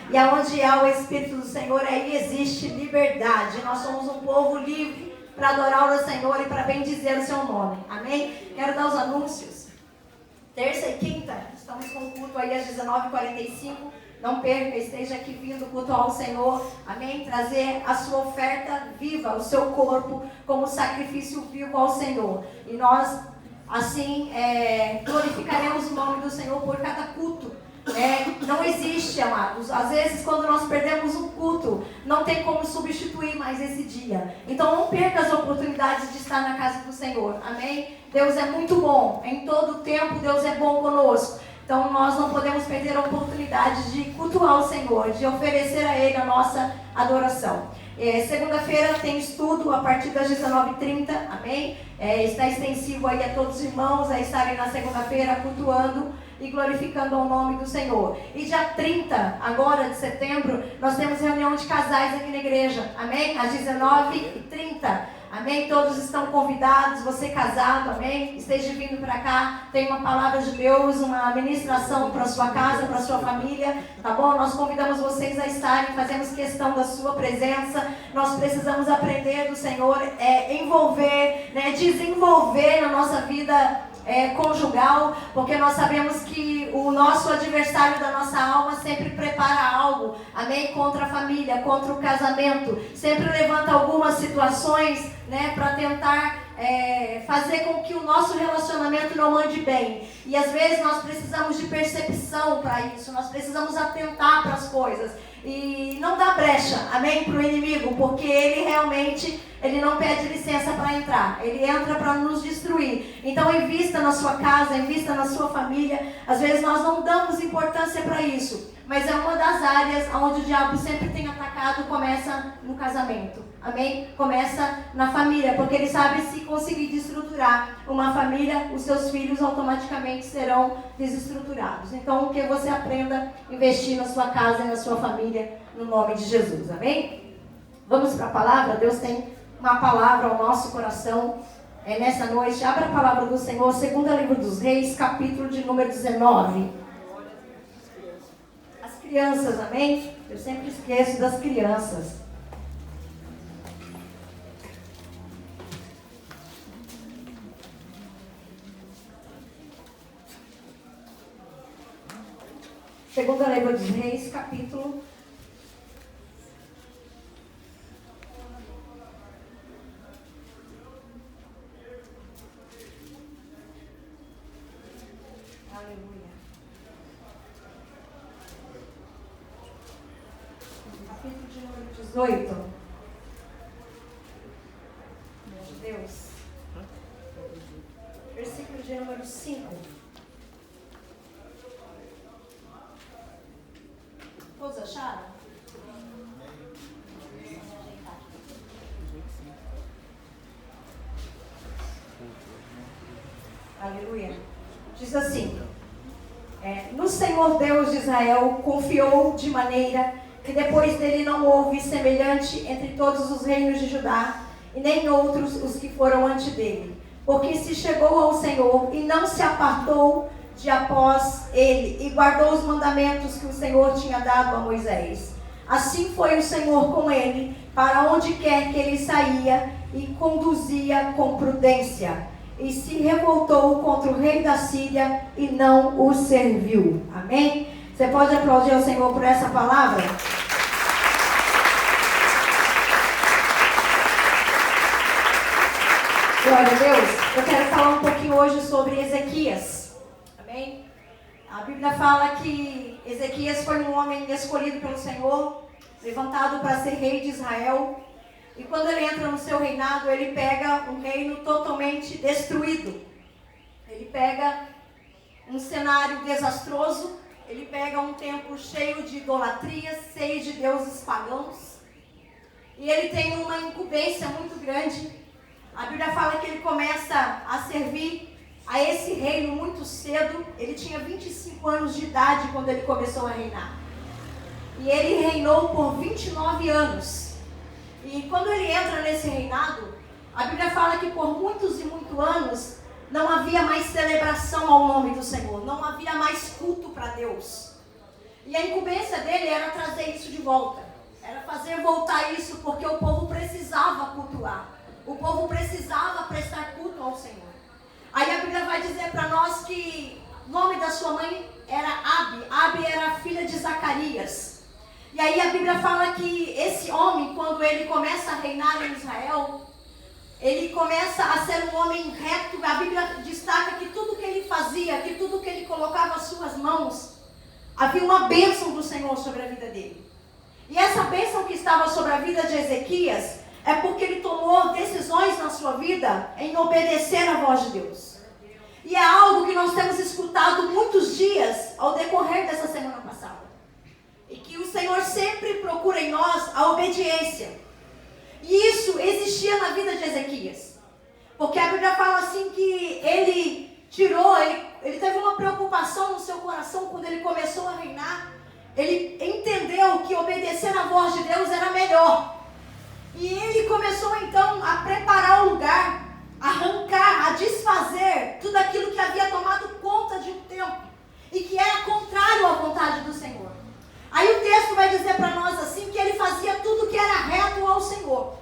E aonde há o Espírito do Senhor, aí existe liberdade. Nós somos um povo livre para adorar o Senhor e para bendizer o seu nome. Amém? Quero dar os anúncios. Terça e quinta, estamos com o culto aí às 19h45. Não perca, esteja aqui vindo cultuar ao Senhor. Amém? Trazer a sua oferta viva, o seu corpo, como sacrifício vivo ao Senhor. E nós, assim, glorificaremos o nome do Senhor por cada culto. Não existe, amados. Às vezes, quando nós perdemos um culto, não tem como substituir mais esse dia. Então, não perca as oportunidades de estar na casa do Senhor. Amém? Deus é muito bom. Em todo tempo, Deus é bom conosco. Então, nós não podemos perder a oportunidade de cultuar o Senhor, de oferecer a Ele a nossa adoração. Segunda-feira tem estudo a partir das 19h30, amém? Está extensivo aí a todos os irmãos a estarem na segunda-feira cultuando e glorificando o nome do Senhor. E dia 30, agora de setembro, nós temos reunião de casais aqui na igreja, amém? Às 19h30. Amém? Todos estão convidados, você casado, amém? Esteja vindo para cá, tem uma palavra de Deus, uma ministração para sua casa, para sua família, tá bom? Nós convidamos vocês a estarem, fazemos questão da sua presença. Nós precisamos aprender do Senhor, envolver, desenvolver na nossa vida conjugal, porque nós sabemos que o nosso adversário da nossa alma sempre prepara algo, amém? Contra a família, contra o casamento, sempre levanta algumas situações, para tentar fazer com que o nosso relacionamento não ande bem. E às vezes nós precisamos de percepção para isso, nós precisamos atentar para as coisas e não dar brecha, amém, para o inimigo, porque ele realmente não pede licença para entrar, ele entra para nos destruir. Então invista na sua casa, invista na sua família. Às vezes nós não damos importância para isso, mas é uma das áreas onde o diabo sempre tem atacado. Começa no casamento, amém? Começa na família, porque ele sabe, se conseguir desestruturar uma família, os seus filhos automaticamente serão desestruturados. Então, que você aprenda a investir na sua casa e na sua família, no nome de Jesus, amém? Vamos para a palavra. Deus tem uma palavra ao nosso coração nessa noite. Abra a palavra do Senhor, segundo livro dos Reis, capítulo de número 19. As crianças, amém? Eu sempre esqueço das crianças. Segunda livro dos Reis, capítulo Aleluia. Capítulo de número 18. Meu Deus. Versículo de número 5. Todos acharam? Aleluia. Diz assim: no Senhor Deus de Israel confiou de maneira que depois dele não houve semelhante entre todos os reinos de Judá, e nem outros os que foram antes dele. Porque se chegou ao Senhor e não se apartou de após ele, e guardou os mandamentos que o Senhor tinha dado a Moisés. Assim foi o Senhor com ele, para onde quer que ele saía, e conduzia com prudência. E se revoltou contra o rei da Síria, e não o serviu. Amém? Você pode aplaudir ao Senhor por essa palavra? Glória a Deus. Eu quero falar um pouquinho hoje sobre Ezequias. Amém? A Bíblia fala que Ezequias foi um homem escolhido pelo Senhor, levantado para ser rei de Israel. E quando ele entra no seu reinado, ele pega um reino totalmente destruído. Ele pega um cenário desastroso, ele pega um templo cheio de idolatria, cheio de deuses pagãos. E ele tem uma incumbência muito grande. A Bíblia fala que ele começa a servir a esse reino muito cedo. Ele tinha 25 anos de idade quando ele começou a reinar. E ele reinou por 29 anos. E quando ele entra nesse reinado, a Bíblia fala que por muitos e muitos anos não havia mais celebração ao nome do Senhor. Não havia mais culto para Deus. E a incumbência dele era trazer isso de volta. Era fazer voltar isso, porque o povo precisava cultuar. O povo precisava prestar culto ao Senhor. Aí a Bíblia vai dizer para nós que o nome da sua mãe era Abi. Abi era filha de Zacarias. E aí a Bíblia fala que esse homem, quando ele começa a reinar em Israel, ele começa a ser um homem reto. A Bíblia destaca que tudo que ele fazia, que tudo que ele colocava às suas mãos, havia uma bênção do Senhor sobre a vida dele. E essa bênção que estava sobre a vida de Ezequias é porque ele tomou decisões na sua vida em obedecer à voz de Deus. E é algo que nós temos escutado muitos dias ao decorrer dessa semana passada. E que o Senhor sempre procura em nós a obediência. E isso existia na vida de Ezequias. Porque a Bíblia fala assim que ele teve uma preocupação no seu coração quando ele começou a reinar. Ele entendeu que obedecer à voz de Deus era melhor. E ele começou então a preparar o lugar, a arrancar, a desfazer tudo aquilo que havia tomado conta de um tempo e que era contrário à vontade do Senhor. Aí o texto vai dizer para nós assim que ele fazia tudo que era reto ao Senhor.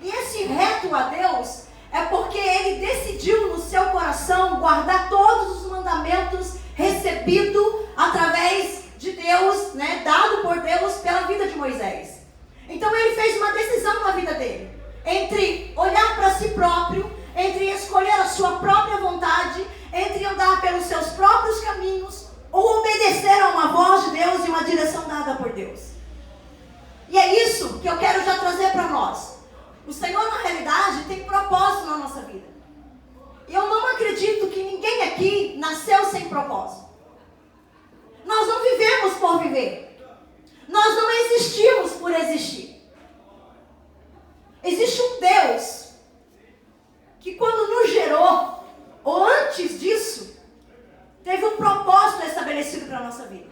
E esse reto a Deus é porque ele decidiu no seu coração guardar todos os mandamentos recebidos através de Deus, dado por Deus pela vida de Moisés. Então ele fez uma decisão na vida dele, entre olhar para si próprio, entre escolher a sua própria vontade, entre andar pelos seus próprios caminhos, ou obedecer a uma voz de Deus e uma direção dada por Deus. E é isso que eu quero já trazer para nós. O Senhor, na realidade, tem propósito na nossa vida. E eu não acredito que ninguém aqui nasceu sem propósito. Nós não vivemos por viver. Nós não existimos por existir. Existe um Deus que quando nos gerou, ou antes disso, teve um propósito estabelecido para a nossa vida.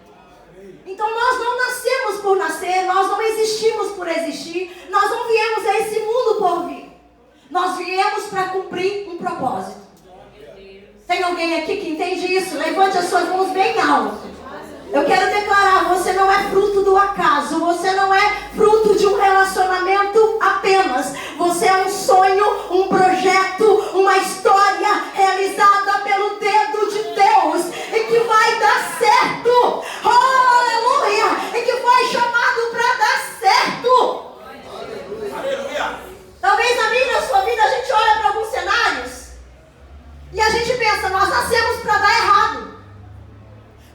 Então nós não nascemos por nascer, nós não existimos por existir, nós não viemos a esse mundo por vir. Nós viemos para cumprir um propósito. Tem alguém aqui que entende isso? Levante as suas mãos bem alto. Eu quero declarar, você não é fruto do acaso, você não é fruto de um relacionamento apenas. Você é um sonho, um projeto, uma história realizada pelo dedo de Deus e que vai dar certo. Oh, aleluia! E que foi chamado para dar certo. Aleluia! Talvez na minha e na sua vida a gente olha para alguns cenários e a gente pensa, nós nascemos para dar errado.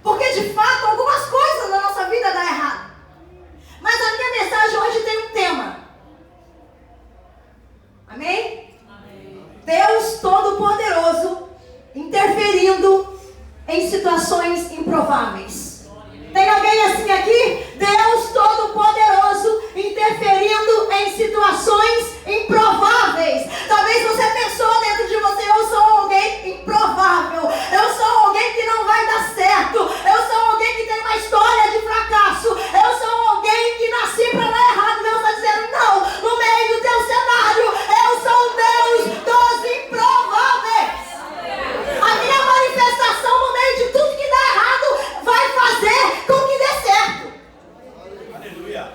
Porque de fato algumas coisas na nossa vida dão errado. Mas a minha mensagem hoje tem um tema. Amém? Amém. Deus Todo-Poderoso interferindo em situações improváveis. Tem alguém assim aqui? Deus Todo-Poderoso interferindo em situações improváveis. Talvez você pensou dentro de você, eu sou alguém improvável. Eu sou alguém que não vai dar certo. Eu sou alguém que tem uma história de fracasso. Eu sou alguém que nasci para dar errado. Deus está dizendo, não, no meio do teu cenário, eu sou o Deus dos improváveis. A minha manifestação no meio de tudo que dá errado vai fazer com que dê certo. Aleluia.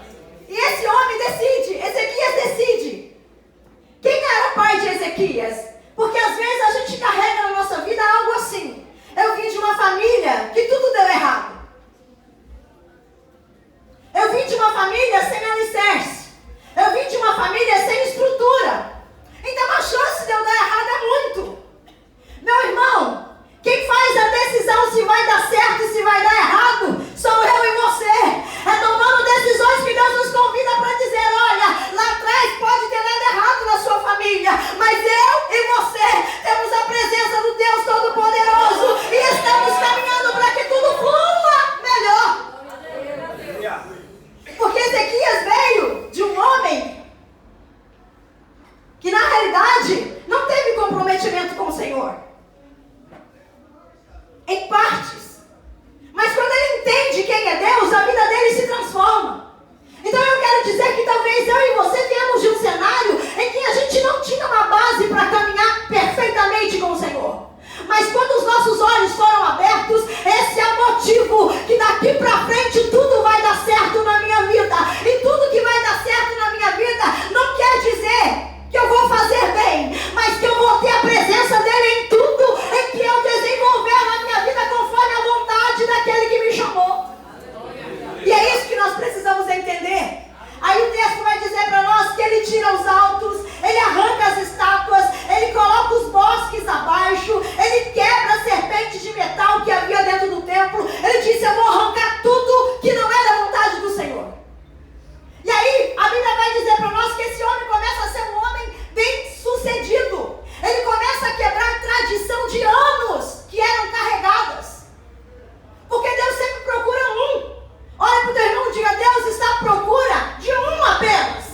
E esse homem decide, Ezequias decide. Quem era o pai de Ezequias? Porque às vezes a gente carrega na nossa vida algo assim. Eu vim de uma família que tudo deu errado. Eu vim de uma família sem alicerce. Eu vim de uma família sem estrutura. Então a chance de eu dar errado é muito. Meu irmão, quem faz a decisão se vai dar certo e se vai dar errado, sou eu e você. É tomando decisões que Deus nos convida para dizer, olha, lá atrás pode ter dado errado na sua família, mas eu e você temos a presença do Deus Todo-Poderoso e estamos caminhando para que tudo flua melhor. Porque Ezequias veio de um homem que na realidade não teve comprometimento com o Senhor. Em partes. Mas quando ele entende quem é Deus, a vida dele se transforma. Então eu quero dizer que talvez eu e você viemos de um cenário em que a gente não tinha uma base para caminhar perfeitamente com o Senhor. Mas quando os nossos olhos foram abertos, esse é o motivo que daqui para frente tudo nós precisamos entender. Aí o texto vai dizer para nós que ele tira os altos, ele arranca as estátuas, ele coloca os bosques abaixo, ele quebra a serpente de metal que havia dentro do templo. Ele disse: eu vou arrancar tudo que não é da vontade do Senhor. E aí a Bíblia vai dizer para nós que esse homem começa a ser um homem bem sucedido. Ele começa a quebrar tradição de anos que eram carregadas. Porque Deus sempre procura um. Olha para o teu irmão e diga: Deus está à procura de um apenas.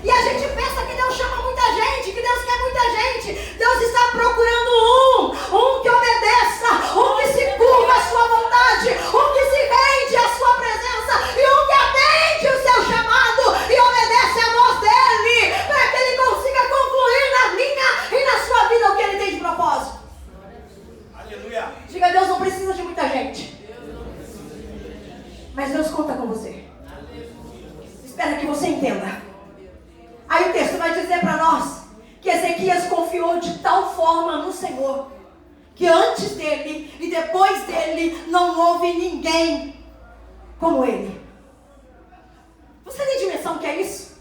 E a gente pensa que Deus chama muita gente, que Deus quer muita gente. Deus está procurando um que obedeça, um que se curva à sua vontade, um que se rende à sua presença e um que atende o seu chamado e obedece a voz dele, para que ele consiga concluir na minha e na sua vida o que ele tem de propósito. Aleluia. Diga: Deus não precisa de muita gente, mas Deus conta com você. Espero que você entenda. Aí o texto vai dizer para nós que Ezequias confiou de tal forma no Senhor que antes dele e depois dele não houve ninguém como ele. Você tem dimensão do que é isso?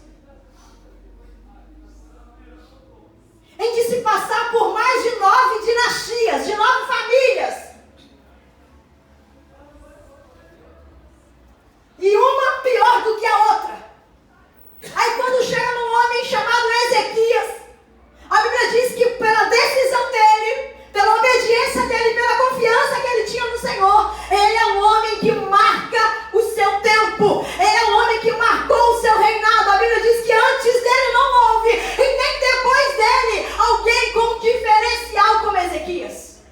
Em de se passar por mais de 9 dinastias, de 9 famílias, e uma pior do que a outra. Aí quando chega num homem chamado Ezequias, a Bíblia diz que pela decisão dele, pela obediência dele, pela confiança que ele tinha no Senhor, ele é um homem que marca o seu tempo. Ele é um homem que marcou o seu reinado. A Bíblia diz que antes dele não houve, e nem depois dele, alguém com diferencial como Ezequias.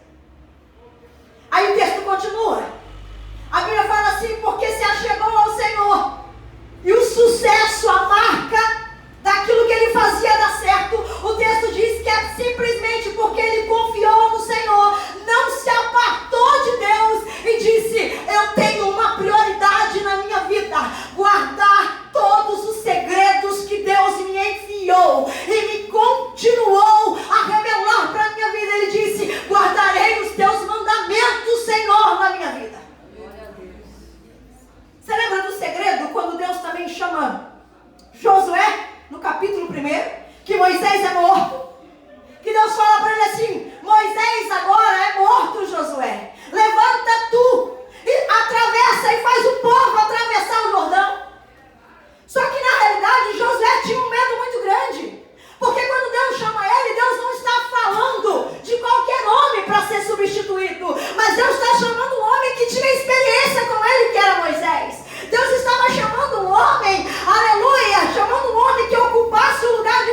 Aí o texto continua. A Bíblia fala assim: porque se achegou ao Senhor, e o sucesso, a marca daquilo que ele fazia dar certo. O texto diz que é simplesmente porque ele confiou no Senhor, não se apartou de Deus e disse: eu tenho uma prioridade na minha vida, guardar todos os segredos que Deus me enviou e me continuou a revelar para a minha vida. Ele disse: guardarei os teus mandamentos, Senhor, na minha vida. Você lembra do segredo quando Deus também chama Josué, no capítulo 1, que Moisés é morto? Que Deus fala para ele assim: Moisés agora é morto, Josué. Levanta tu e atravessa e faz o povo atravessar o Jordão. Só que na realidade Josué tinha um medo muito grande. Porque quando Deus chama ele, Deus não está falando de qualquer homem para ser substituído, mas Deus está chamando um homem que tinha experiência com ele, que era Moisés. Deus estava chamando um homem, aleluia, chamando um homem que ocupasse o lugar de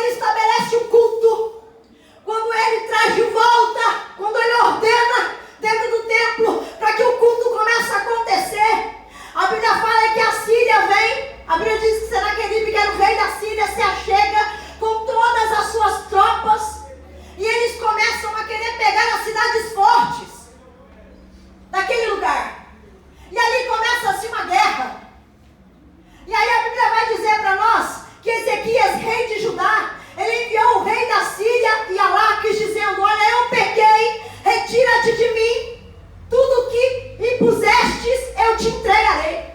ele estabelece o culto, quando ele traz de volta, quando ele ordena dentro do templo, para que o culto comece a acontecer. A Bíblia fala que a Síria vem, a Bíblia diz que Senaqueribe, que era o rei da Síria, se achega com todas as suas tropas, e eles começam a querer pegar as cidades fortes daquele lugar. E ali começa-se uma guerra. E aí a Bíblia vai dizer para nós que Ezequias, rei de Judá, ele enviou o rei da Síria e Alaques, dizendo: olha, eu pequei, retira-te de mim, tudo que impusestes eu te entregarei.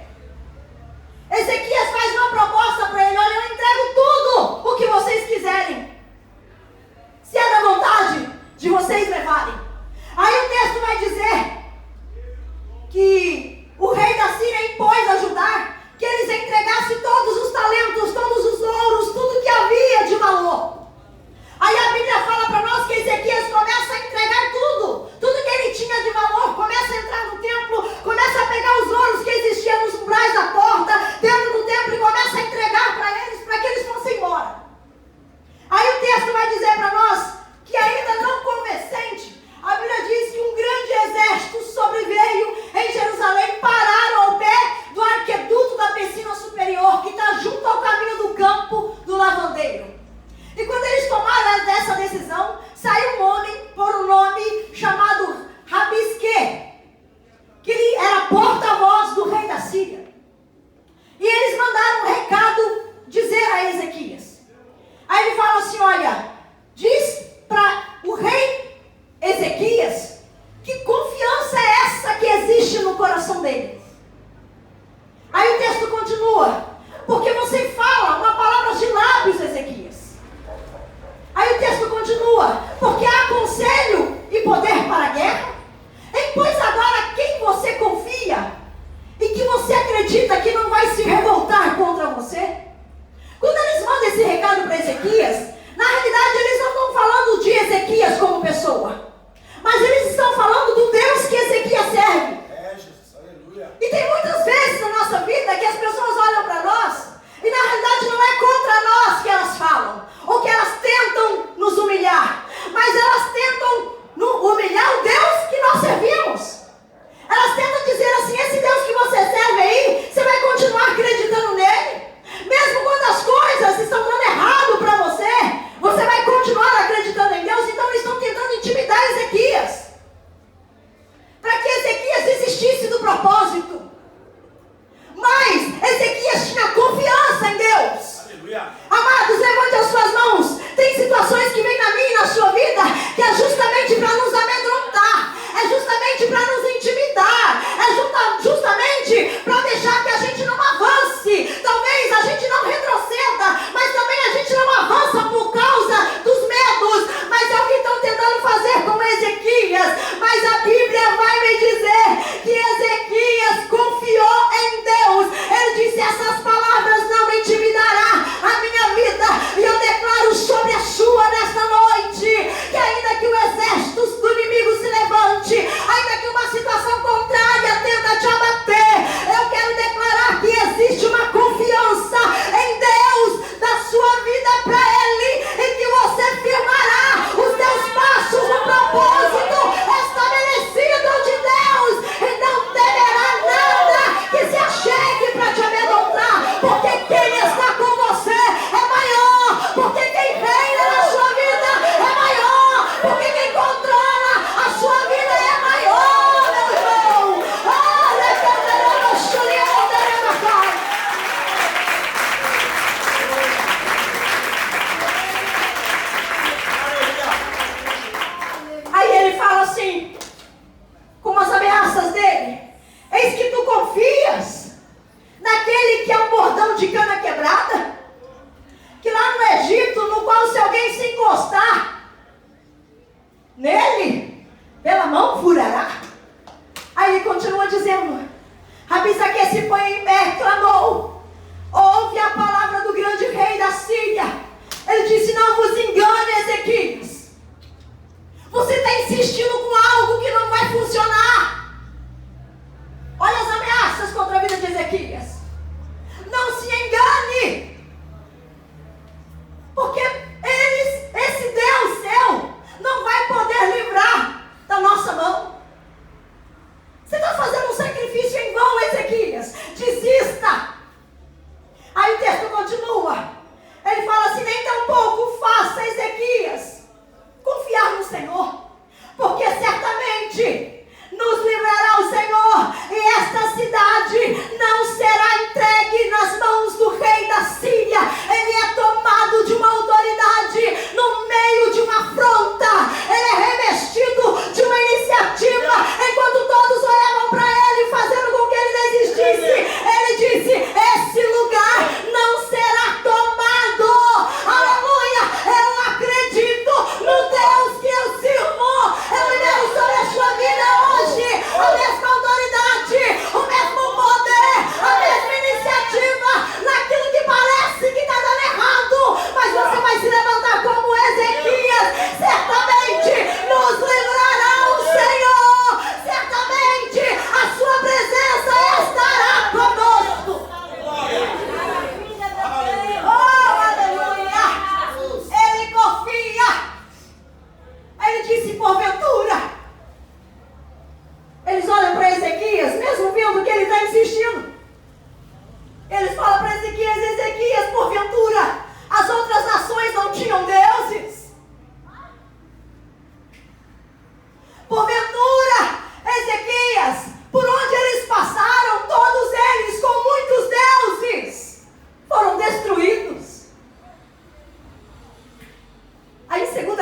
Ezequias faz uma proposta para ele: olha, eu entrego tudo o que vocês quiserem, se é da vontade de vocês levarem. Aí o texto vai dizer que o rei da Síria impôs a Judá que eles entregassem todos os talentos, todos os ouros, tudo que havia de valor. Aí a Bíblia fala para nós que Ezequias começa a entregar tudo que ele tinha de valor, começa a entrar no templo, começa a pegar os ouros que existiam nos umbrais da porta, dentro do templo, e começa a entregar para que eles fossem embora. Aí o texto vai dizer para nós que, ainda não convincente, a Bíblia diz que um grande exército sobreveio em Jerusalém, pararam ao pé do arqueduto da piscina superior, que está junto ao caminho do campo do lavandeiro. E quando eles tomaram essa decisão, saiu um homem por um nome chamado Rabisque, que ele era porta-voz do rei da Síria. E eles mandaram um recado dizer a Ezequias. Aí ele fala assim: olha, diz para o rei Ezequias que confiança é essa que existe no coração dele. Aí o texto continua: porque você fala uma palavra de lábios, Ezequias. Aí o texto continua: porque há conselho e poder para a guerra. E pois agora quem você confia e que você acredita que não vai se revoltar contra você? Quando eles mandam esse recado para Ezequias, na realidade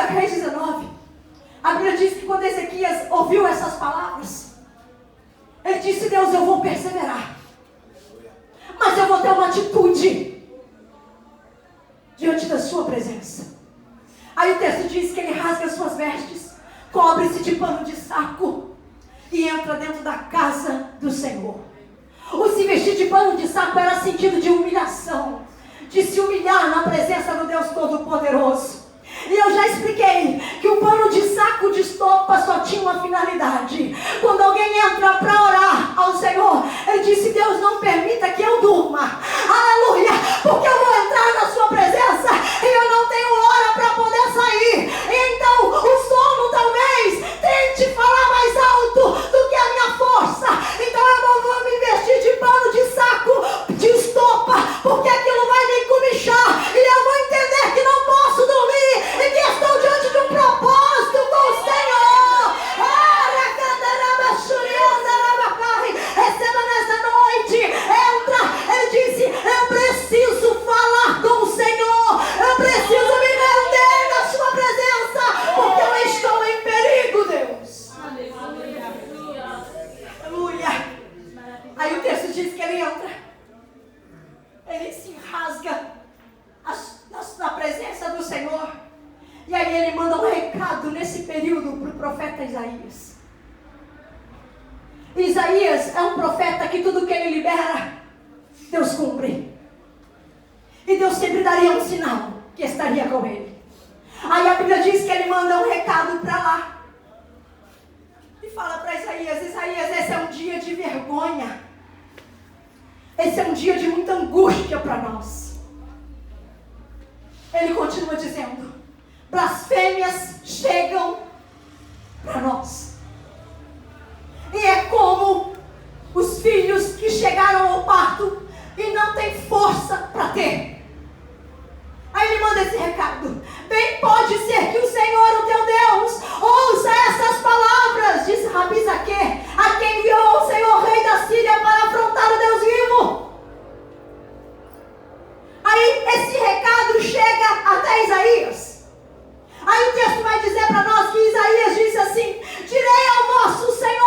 2 Reis 19, a Bíblia diz que quando Ezequias ouviu essas palavras, ele disse: Deus, eu vou perseverar, mas eu vou ter uma atitude diante da sua presença. Aí o texto diz que ele rasga suas vestes, cobre-se de pano de saco e entra dentro da casa do Senhor. O se vestir de pano de saco era sentido de humilhação, de se humilhar na presença do Deus Todo-Poderoso. E eu já expliquei que o pano de saco de estopa só tinha uma finalidade. Quando alguém entra para orar ao Senhor, ele disse: Deus, não permita que eu durma, aleluia, porque eu vou entrar na sua presença e eu não tenho hora para poder sair. E então o sono talvez tente falar mais alto do que a minha força. Então eu vou me vestir de pano de saco de estopa, porque aquilo vai me comichar e eu vou entender que não posso dormir e que estou diante de um propósito com o Senhor. Receba nessa noite, entra. Ele disse: eu preciso falar com o Senhor, eu preciso me render na sua presença, porque eu estou em perigo, Deus. Aleluia. Aí o texto diz que ele entra, ele se rasga na presença do Senhor. E aí ele manda um recado nesse período para o profeta Isaías. Isaías é um profeta que tudo que ele libera, Deus cumpre. E Deus sempre daria um sinal que estaria com ele. Aí a Bíblia diz que ele manda um recado para lá. E fala para Isaías: Isaías, esse é um dia de vergonha. Esse é um dia de muita angústia para nós. Ele continua dizendo: blasfêmias chegam para nós. E é como os filhos que chegaram ao parto e não têm força para ter. Aí ele manda esse recado: bem pode ser que o Senhor, o teu Deus, ouça essas palavras, diz Rabi Zaque, a quem enviou o Senhor, rei da Síria, para afrontar o Deus vivo. Aí esse recado chega até Isaías. Aí o texto vai dizer para nós que Isaías disse assim: direi ao vosso senhor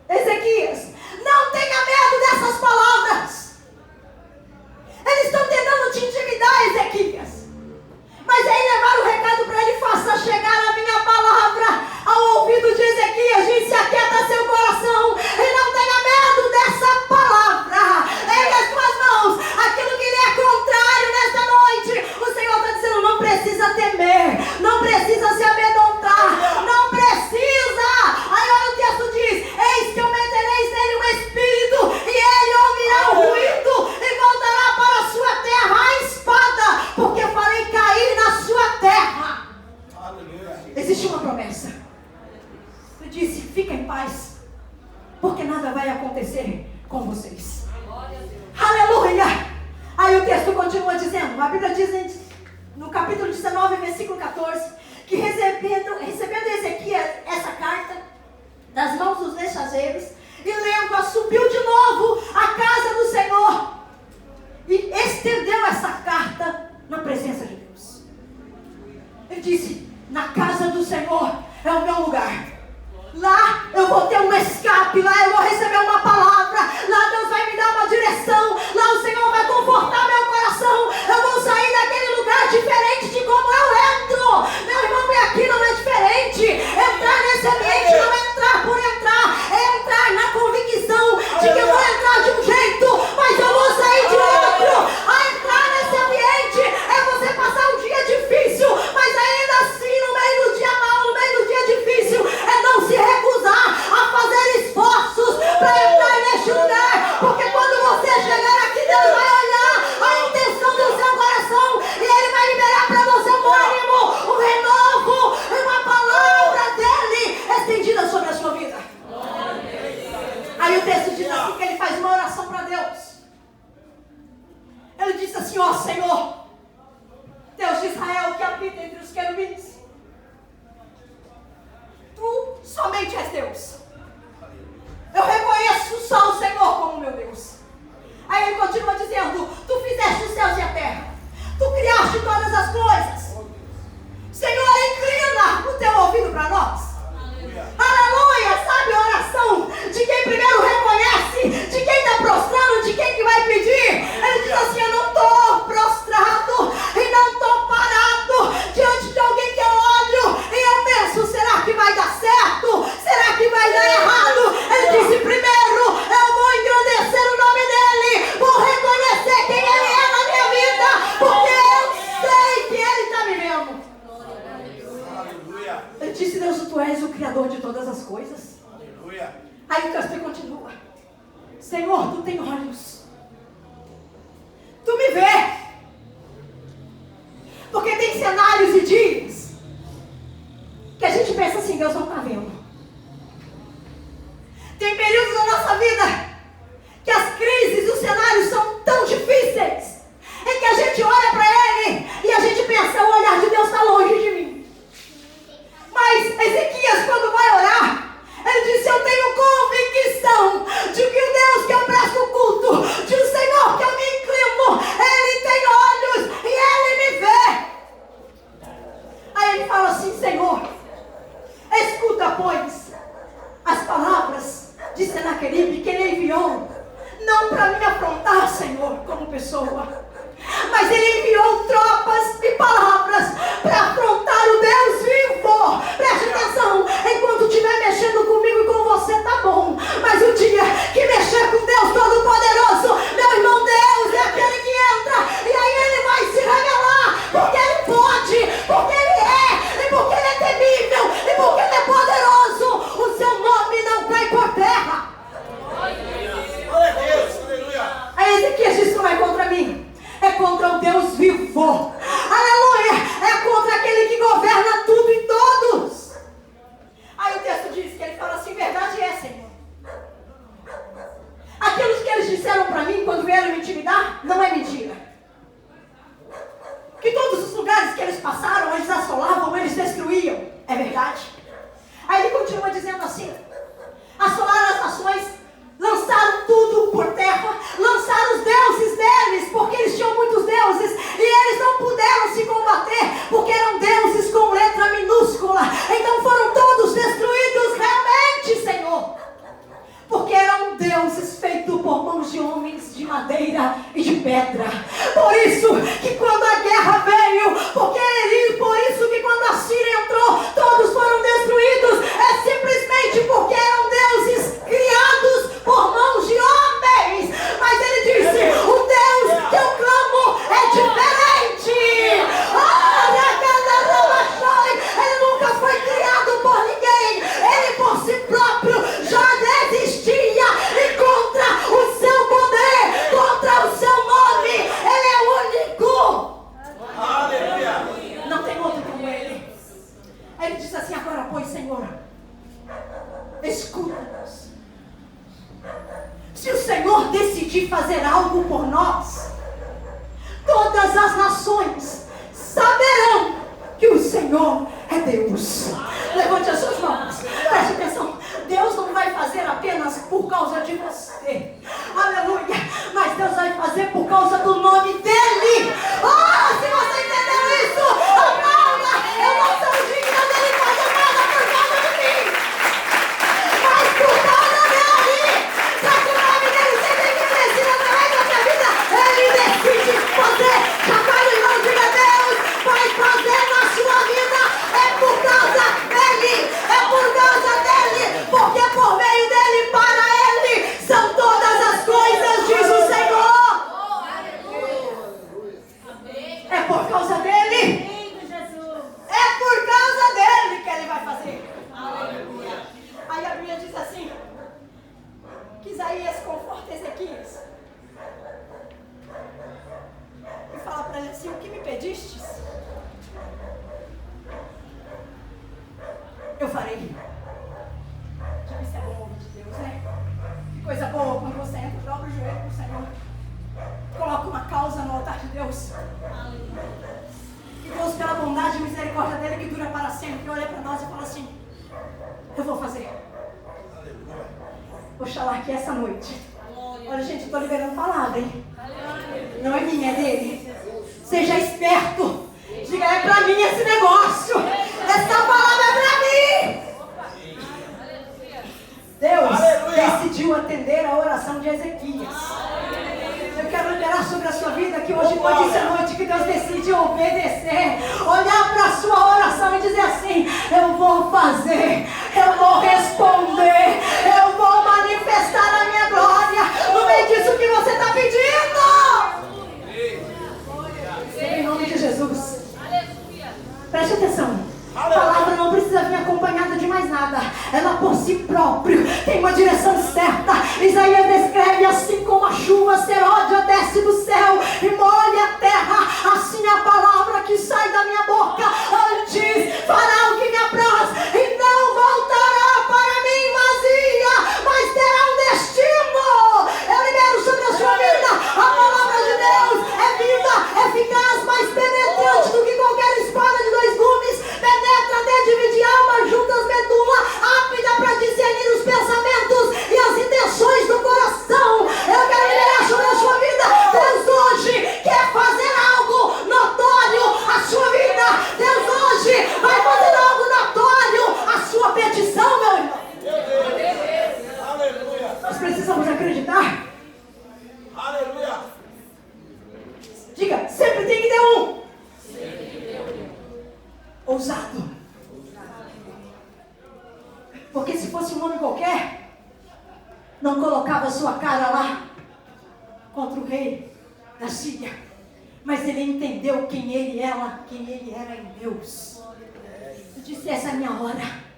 Ezequias, não tenha medo dessas palavras. Eles estão tentando te intimidar, Ezequias. Mas aí levaram o recado para ele: faça chegar a minha palavra ao ouvido de Ezequias. Disse: aquieta seu coração e não tenha medo dessa palavra. Ergue as tuas mãos, aquilo que lhe é contrário nesta noite. O Senhor está dizendo: não precisa temer, não precisa se amedrontar, não precisa. Aí olha o texto diz: eis que eu metereis nele um espírito e ele ouvirá o ruído e voltará para a sua terra a espada, porque farei cair na sua terra. Aleluia. Existe uma promessa. Ele disse: fica em paz, porque nada vai acontecer com vocês. Aleluia. Aí o texto continua dizendo, a Bíblia diz no capítulo 19, versículo 14, que recebendo Ezequias essa carta das mãos dos mensageiros e lendo-a, subiu de novo à casa do Senhor e estendeu essa carta na presença de Deus. Ele disse: na casa do Senhor é o meu lugar. Lá eu vou ter um escape, lá eu vou receber uma palavra, lá Deus vai me dar uma direção, lá o Senhor vai confortar meu coração. Eu vou sair daquele lugar diferente de como eu entro. Meu irmão, aqui não é diferente. Entrar nesse ambiente não é entrar por entrar, é entrar na convicção de que eu vou entrar de um jeito, mas eu vou sair de outro. A entrar nesse ambiente é você passar um dia difícil, mas ainda assim, no meio do dia mau, no meio do dia difícil, é não se recusar a fazer esforços para entrar neste lugar, porque quando você chegar aqui, Deus vai olhar a intenção do seu coração e Disse Deus, tu és o Criador de todas as coisas. Aleluia. Aí o texto continua. Senhor, tu tem olhos. Tu me vê. Porque tem cenários e dias que a gente pensa assim, Deus não está vendo. Tem períodos da nossa vida que as crises e os cenários são tão difíceis, em que a gente olha para Ele e a gente pensa, o olhar de Deus está longe de mim. Mas Ezequias, quando vai orar, ele disse, eu tenho convicção de que o Deus que eu presto culto, de o Senhor que eu me inclino, Ele tem olhos e Ele me vê. Aí ele fala assim, Senhor, escuta, pois, as palavras de Senaqueribe que ele enviou, não para me afrontar, Senhor, como pessoa, mas ele enviou tropas e palavras para afrontar o Deus vivo. Preste atenção, enquanto estiver mexendo comigo e com você, tá bom, mas o dia que mexer com Deus Todo-Poderoso, meu irmão, Deus é aquele que entra, e aí ele vai se revelar, porque ele pode, porque ele é, e porque ele é temível, e porque ele é poderoso. O seu nome não cai por terra. Glória a Deus, aleluia. Aí Ezequias disse, não é contra mim, é contra o Deus vivo. Aleluia, é contra aquele que governa tudo e todos. Aí o texto diz que ele fala assim, verdade é, Senhor. Aquilo que eles disseram para mim quando vieram me intimidar, não é mentira. Que todos os lugares que eles passaram, eles assolavam, eles destruíam, é verdade. Aí ele continua dizendo assim, assolaram as nações, lançaram tudo por terra, lançaram os deuses deles, porque eles tinham muitos deuses, e eles não puderam se combater, porque eram deuses com letra minúscula. Então foram todos destruídos realmente, Senhor, porque eram deuses feitos por mãos de homens de madeira e de pedra. Por isso que quando a guerra veio, por isso que quando a Síria entrou, todos foram destruídos, é simplesmente porque eram deuses criados por mãos de homens. Mas ele disse, o Deus que eu clamo é diferente. Ele nunca foi criado por ninguém, ele por si próprio já existia, e contra o seu poder, contra o seu nome, ele é único. Aleluia. Não tem outro como ele. Aí ele diz assim, agora pois, Senhor, escuta-nos. Se o Senhor decidir fazer algo por nós, todas as nações saberão que o Senhor é Deus. Levante as suas mãos, preste atenção. Deus não vai fazer apenas por causa de você, aleluia, mas Deus vai fazer por causa do nome dEle. Se você entendeu isso, aplauda. Eu não sou digna dEle fazer nada por causa de mim, mas por causa dEle, para que o nome dEle seja engrandecido através da minha vida. Ele decide fazer. Chacoalhe os irmãos, diga, Deus vai fazer na sua vida, é por causa dEle, é por causa dEle, porque por meio dEle, para Ele, são todas as coisas, diz o Senhor. É por causa dEle, é por causa dEle que Ele vai fazer. Aí a Bíblia diz assim, que Isaías conforta Ezequias e fala para ele assim, o que me pedistes, eu farei. Isso é bom ouvir de Deus, né? Que coisa boa quando você entra, dobra o joelho pro Senhor, coloca uma causa no altar de Deus. E Deus, pela bondade e misericórdia dele que dura para sempre, olha para nós e fala assim, eu vou fazer. Oxalá que essa noite, olha gente, eu estou liberando palavra, hein? Não é minha, é dele. Seja esperto, diga, é para mim esse negócio, essa palavra é para mim. Deus decidiu atender a oração de Ezequias. Eu quero liberar sobre a sua vida que hoje pode ser noite que Deus decide obedecer, olhar para a sua oração e dizer assim, eu vou fazer, eu vou responder, eu vou manifestar a minha glória no meio disso que você está pedindo. Em nome de Jesus. Preste atenção, a palavra não precisa vir acompanhada por si próprio, tem uma direção certa. Isaías descreve: assim como a chuva seródia desce do céu e molha a terra, assim a palavra que sai da minha boca antes fará o que me apraz e não voltará para mim vazia, mas terá um destino. Eu libero sobre a sua vida a palavra de Deus. É vida, eficaz, mais penetrante do que qualquer espada de dois gumes, penetra até dividir alma, juntas, medula, apta para discernir os pensamentos e as intenções do coração. Eu quero liberar sobre a sua vida. Deus hoje quer fazer algo notório à sua vida. Deus hoje vai fazer algo notório à sua petição, meu irmão. Aleluia. Nós precisamos acreditar. Aleluia. Diga, sempre tem que ter um. Ousado. Porque se fosse um homem qualquer, não colocava sua cara lá contra o rei da Síria. Mas ele entendeu quem ele era em Deus. Eu disse: essa é a minha hora.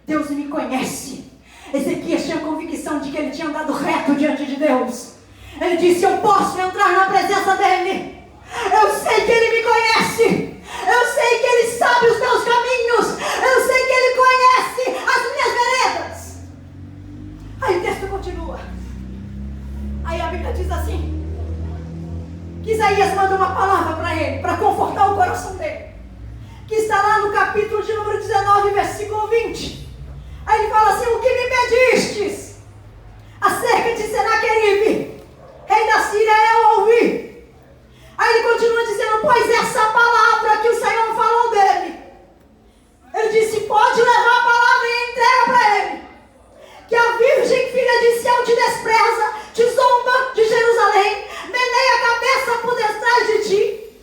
Deus me conhece. Ezequias tinha convicção de que ele tinha andado reto diante de Deus. Ele disse: eu posso entrar na presença dele. Eu sei que ele me conhece. Eu sei que ele sabe os meus caminhos. Eu sei que ele conhece as minhas veredas. Aí o texto continua. Aí a Bíblia diz assim, que Isaías manda uma palavra para ele, para confortar o coração dele, que está lá no capítulo de número 19, versículo 20. Aí ele fala assim: o que me pedistes acerca de Senaqueribe, rei da Síria, eu ouvi. Aí ele continua dizendo: pois essa palavra que o Senhor falou dele. Ele disse: pode levar a palavra e entrega para ele, que a virgem filha de Sião te despreza, te zomba de Jerusalém, meneia a cabeça por detrás de ti,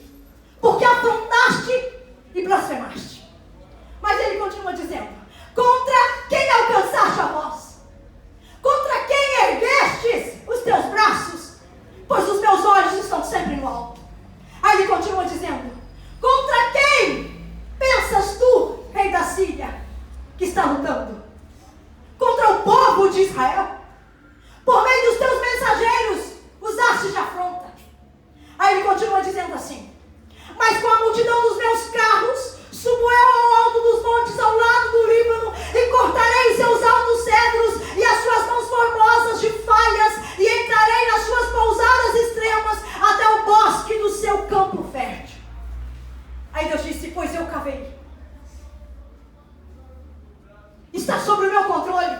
porque afrontaste e blasfemaste. Mas ele continua dizendo: contra quem alcançaste a voz? Contra quem erguestes os teus braços? Pois os meus olhos estão sempre no alto. Aí ele continua dizendo: contra quem pensas tu, rei da Síria, que está lutando? Contra o povo de Israel? Por meio dos teus mensageiros usaste de afronta. Aí ele continua dizendo assim: mas com a multidão dos meus carros subo eu ao alto dos montes, ao lado do Líbano, e cortarei seus altos cedros e as suas mãos formosas de falhas, e entrarei nas suas pousadas extremas até o bosque do seu campo fértil. Aí Deus disse: pois eu cavei. Está sob o meu controle.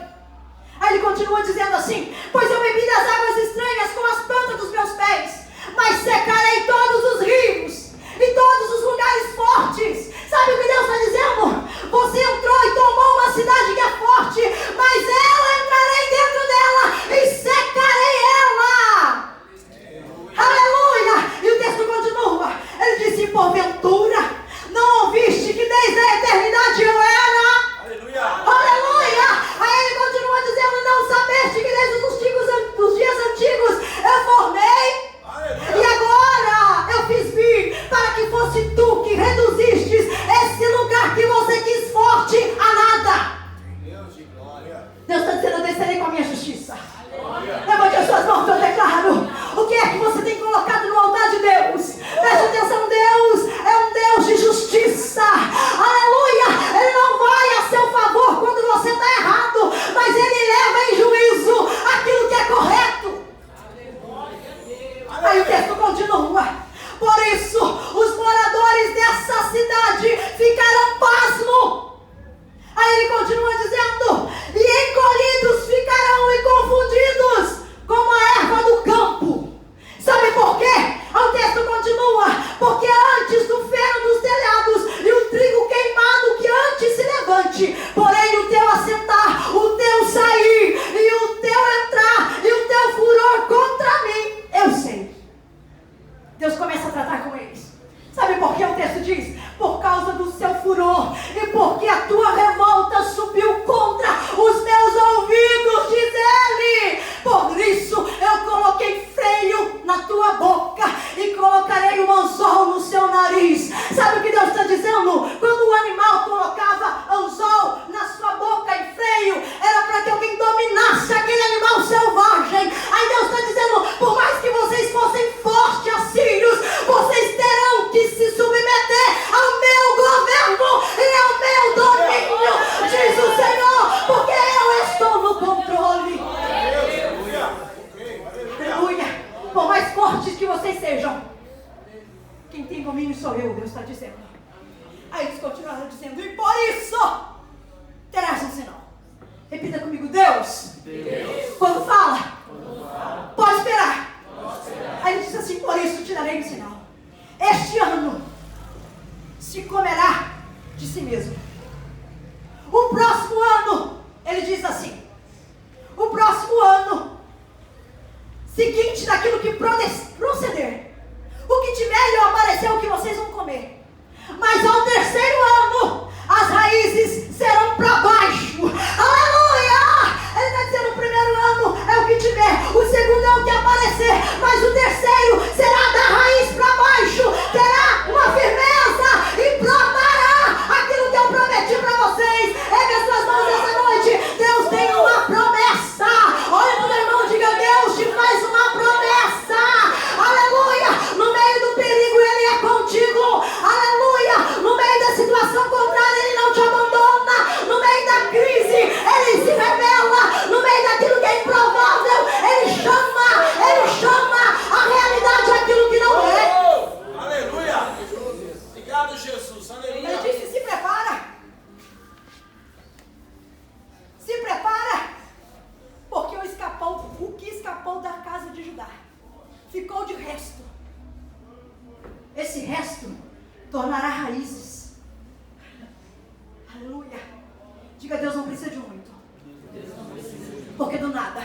Aí ele continua dizendo assim: pois eu bebi das águas estranhas com as plantas dos meus pés, mas secarei todos os rios e todos os lugares fortes. Sabe o que Deus está dizendo? Você entrou e tomou uma cidade que é forte, mas eu entrarei dentro dela e secarei ela. Aleluia! E o texto continua. Ele disse: porventura não ouviste que desde a eternidade eu era? Aleluia! Aleluia! Aí ele continua dizendo: não sabeste que desde os dias antigos eu formei? Aleluia! E agora eu fiz vir para que fosse tu que reduzistes esse lugar que você quis forte a nada. Deus de glória. Deus está dizendo: eu descerei com a minha justiça. Levante as suas mãos, eu declaro. O que é que você tem colocado no altar de Deus? Preste atenção: Deus é um Deus de justiça. Aleluia! Ele não vai a seu favor quando você está errado, mas Ele leva em juízo aquilo que é correto. Aí o texto continua: por isso os moradores dessa cidade ficarão pasmo. Aí ele continua dizendo: e encolhidos ficarão e confundidos como a erva do campo. Sabe por quê? O texto continua: porque antes do feno dos telhados e o trigo queimado que antes se levante, porém o teu assentar, o teu sair e o teu entrar e o teu furor contra mim, eu sei. Deus começa a tratar com eles. Sabe por que o texto diz? Por causa do seu furor e porque a tua revolta subiu contra os meus ouvidos, diz ele. Por isso eu coloquei freio na tua boca e colocarei um anzol no seu nariz. Sabe o que Deus está dizendo? Quando o animal colocava anzol na sua boca e eu, Deus está dizendo. Aí eles continuaram dizendo, e por isso terás um sinal. Repita comigo, Deus. Quando fala, pode esperar. Aí ele diz assim, por isso te darei um sinal. Este ano se comerá de si mesmo. O próximo ano, ele diz assim, o próximo ano, seguinte daquilo que proceder, o que tiver e aparecer o que vocês vão comer. Mas ao terceiro ano, as raízes serão para baixo. Aleluia! Ele está dizendo, o primeiro ano é o que tiver, o segundo é o que aparecer, mas o terceiro será da raiz para baixo, terá uma firmeza e brotará aquilo que eu prometi para vocês. Ergue as suas mãos essa noite. Deus tem uma promessa. Olha para o irmão, diga, Deus te faz uma promessa. Aleluia! No meio do perigo Ele é contigo. Aleluia! No meio da situação contrária Ele não te abandona. No meio da crise Ele se revela. No meio daquilo que é improvável Ele chama a realidade aquilo que não é. Aleluia! Obrigado, Jesus. Aleluia! Ele disse, se prepara. Se prepara. Porque o que escapou da casa de Judá ficou de resto. Esse resto tornará raízes. Aleluia. Diga, Deus não precisa de muito. Porque do nada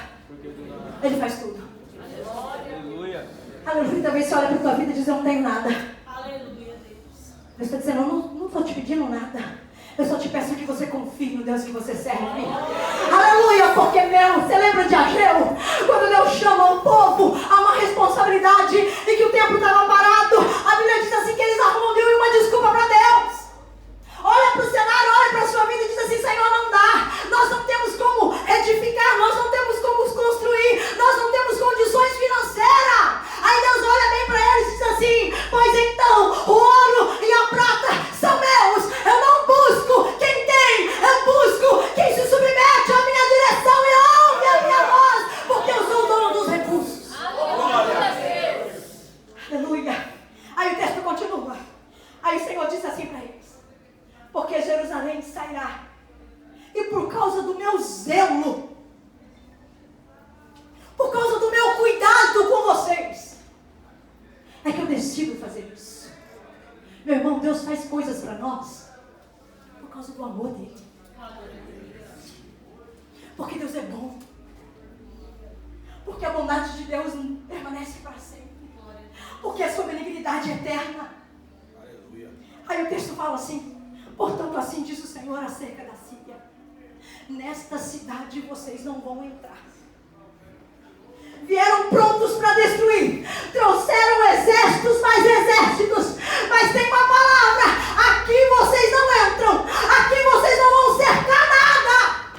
Ele faz tudo. Aleluia. Aleluia. Talvez você olha para a tua vida e diz, eu não tenho nada. Aleluia, Deus. Deus está dizendo, eu não estou te pedindo nada. Eu só te peço que você confie no Deus que você serve. Aleluia, porque você lembra de Ageu? Quando Deus chama o povo a uma responsabilidade e que o templo estava parado, a Bíblia diz assim que eles arrumam mil e uma desculpa para Deus. Olha para o cenário, olha para a sua vida e diz assim, Senhor, não dá. Nós não temos como edificar, nós não temos como construir, nós não temos condições financeiras. Aí Deus olha bem para eles e diz assim, pois então, o ouro e a prata são meus. Eu não busco quem tem, eu busco quem se submete à minha direção e ouve a minha voz, porque eu sou o dono dos recursos. Aleluia. Aí o texto continua. Aí o Senhor disse assim para eles, porque Jerusalém sairá, e por causa do meu zelo, por causa do meu cuidado com vocês, é que eu decido fazer isso. Meu irmão, Deus faz coisas para nós por causa do amor dele. Porque Deus é bom. Porque a bondade de Deus permanece para sempre. Porque a sua benignidade é eterna. Aleluia. Aí o texto fala assim, portanto assim diz o Senhor acerca da Síria, nesta cidade vocês não vão entrar. Vieram prontos para destruir, trouxeram exércitos mais exércitos, mas tem uma palavra, aqui vocês não entram, aqui vocês não vão cercar nada.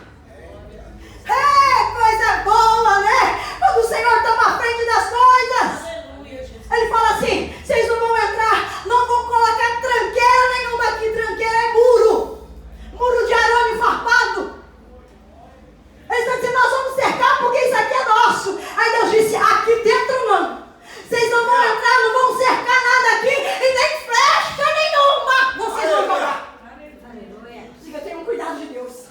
É coisa boa, né? Quando o Senhor toma a frente das coisas. Aleluia, Jesus. Ele fala assim, vocês não vão entrar, não vão colocar tranqueira nenhuma aqui. Tranqueira é muro de arame farpado. Ele está dizendo, nós vamos cercar porque isso aqui é nosso. Aí Deus disse, aqui dentro não. Vocês não vão entrar, não vão cercar nada aqui e nem flecha nenhuma vocês vão jogar. Aleluia. Diga, tenham cuidado de Deus.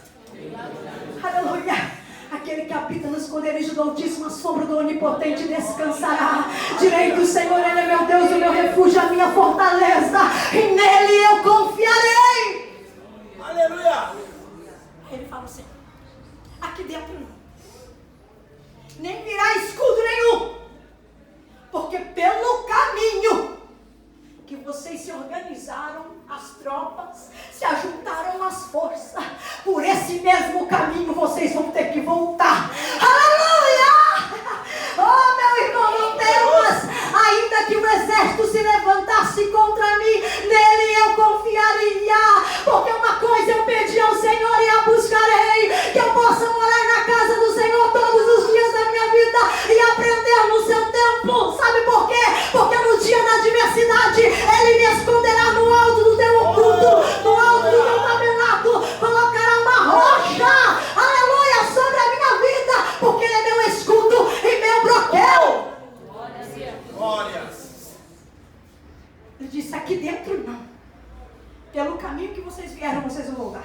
Aleluia. Aquele que habita no esconderijo do Altíssimo, a sombra do Onipotente descansará. Direi que o Senhor, Ele é meu Deus, o meu refúgio, a minha fortaleza, e nele eu confiarei. Aleluia. Ele fala assim, aqui dentro não, nem virá escudo nenhum, porque pelo caminho que vocês se organizaram, as tropas, se ajuntaram as forças, por esse mesmo caminho vocês vão ter que voltar. Aleluia! Oh, meu irmão, não temas, ainda que o exército se levantasse contra mim, nele eu confiaria, porque uma coisa eu pedi ao Senhor e a buscarei, que eu possa morar na casa do Senhor todos os dias da minha vida e aprender no seu templo. Sabe por quê? Porque no dia da adversidade Ele me esconderá no alto do teu oculto, no alto do teu tabernáculo, colocará uma rocha, aleluia, sobre a minha vida, porque Ele pelo caminho que vocês vieram, vocês vão voltar.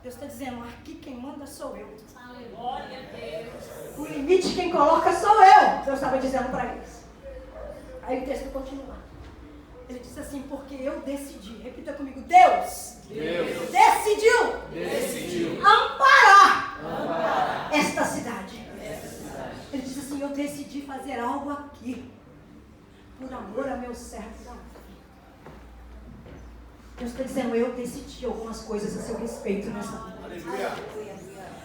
Deus está dizendo, aqui quem manda sou eu. Glória a Deus. O limite quem coloca sou eu. Deus estava dizendo para eles. Aí o texto continua. Ele disse assim, porque eu decidi. Repita comigo, Deus decidiu amparar esta cidade. Ele disse assim, eu decidi fazer algo aqui, por amor a meu servo Davi. Deus está dizendo, eu decidi algumas coisas a seu respeito nessa vida. Aleluia.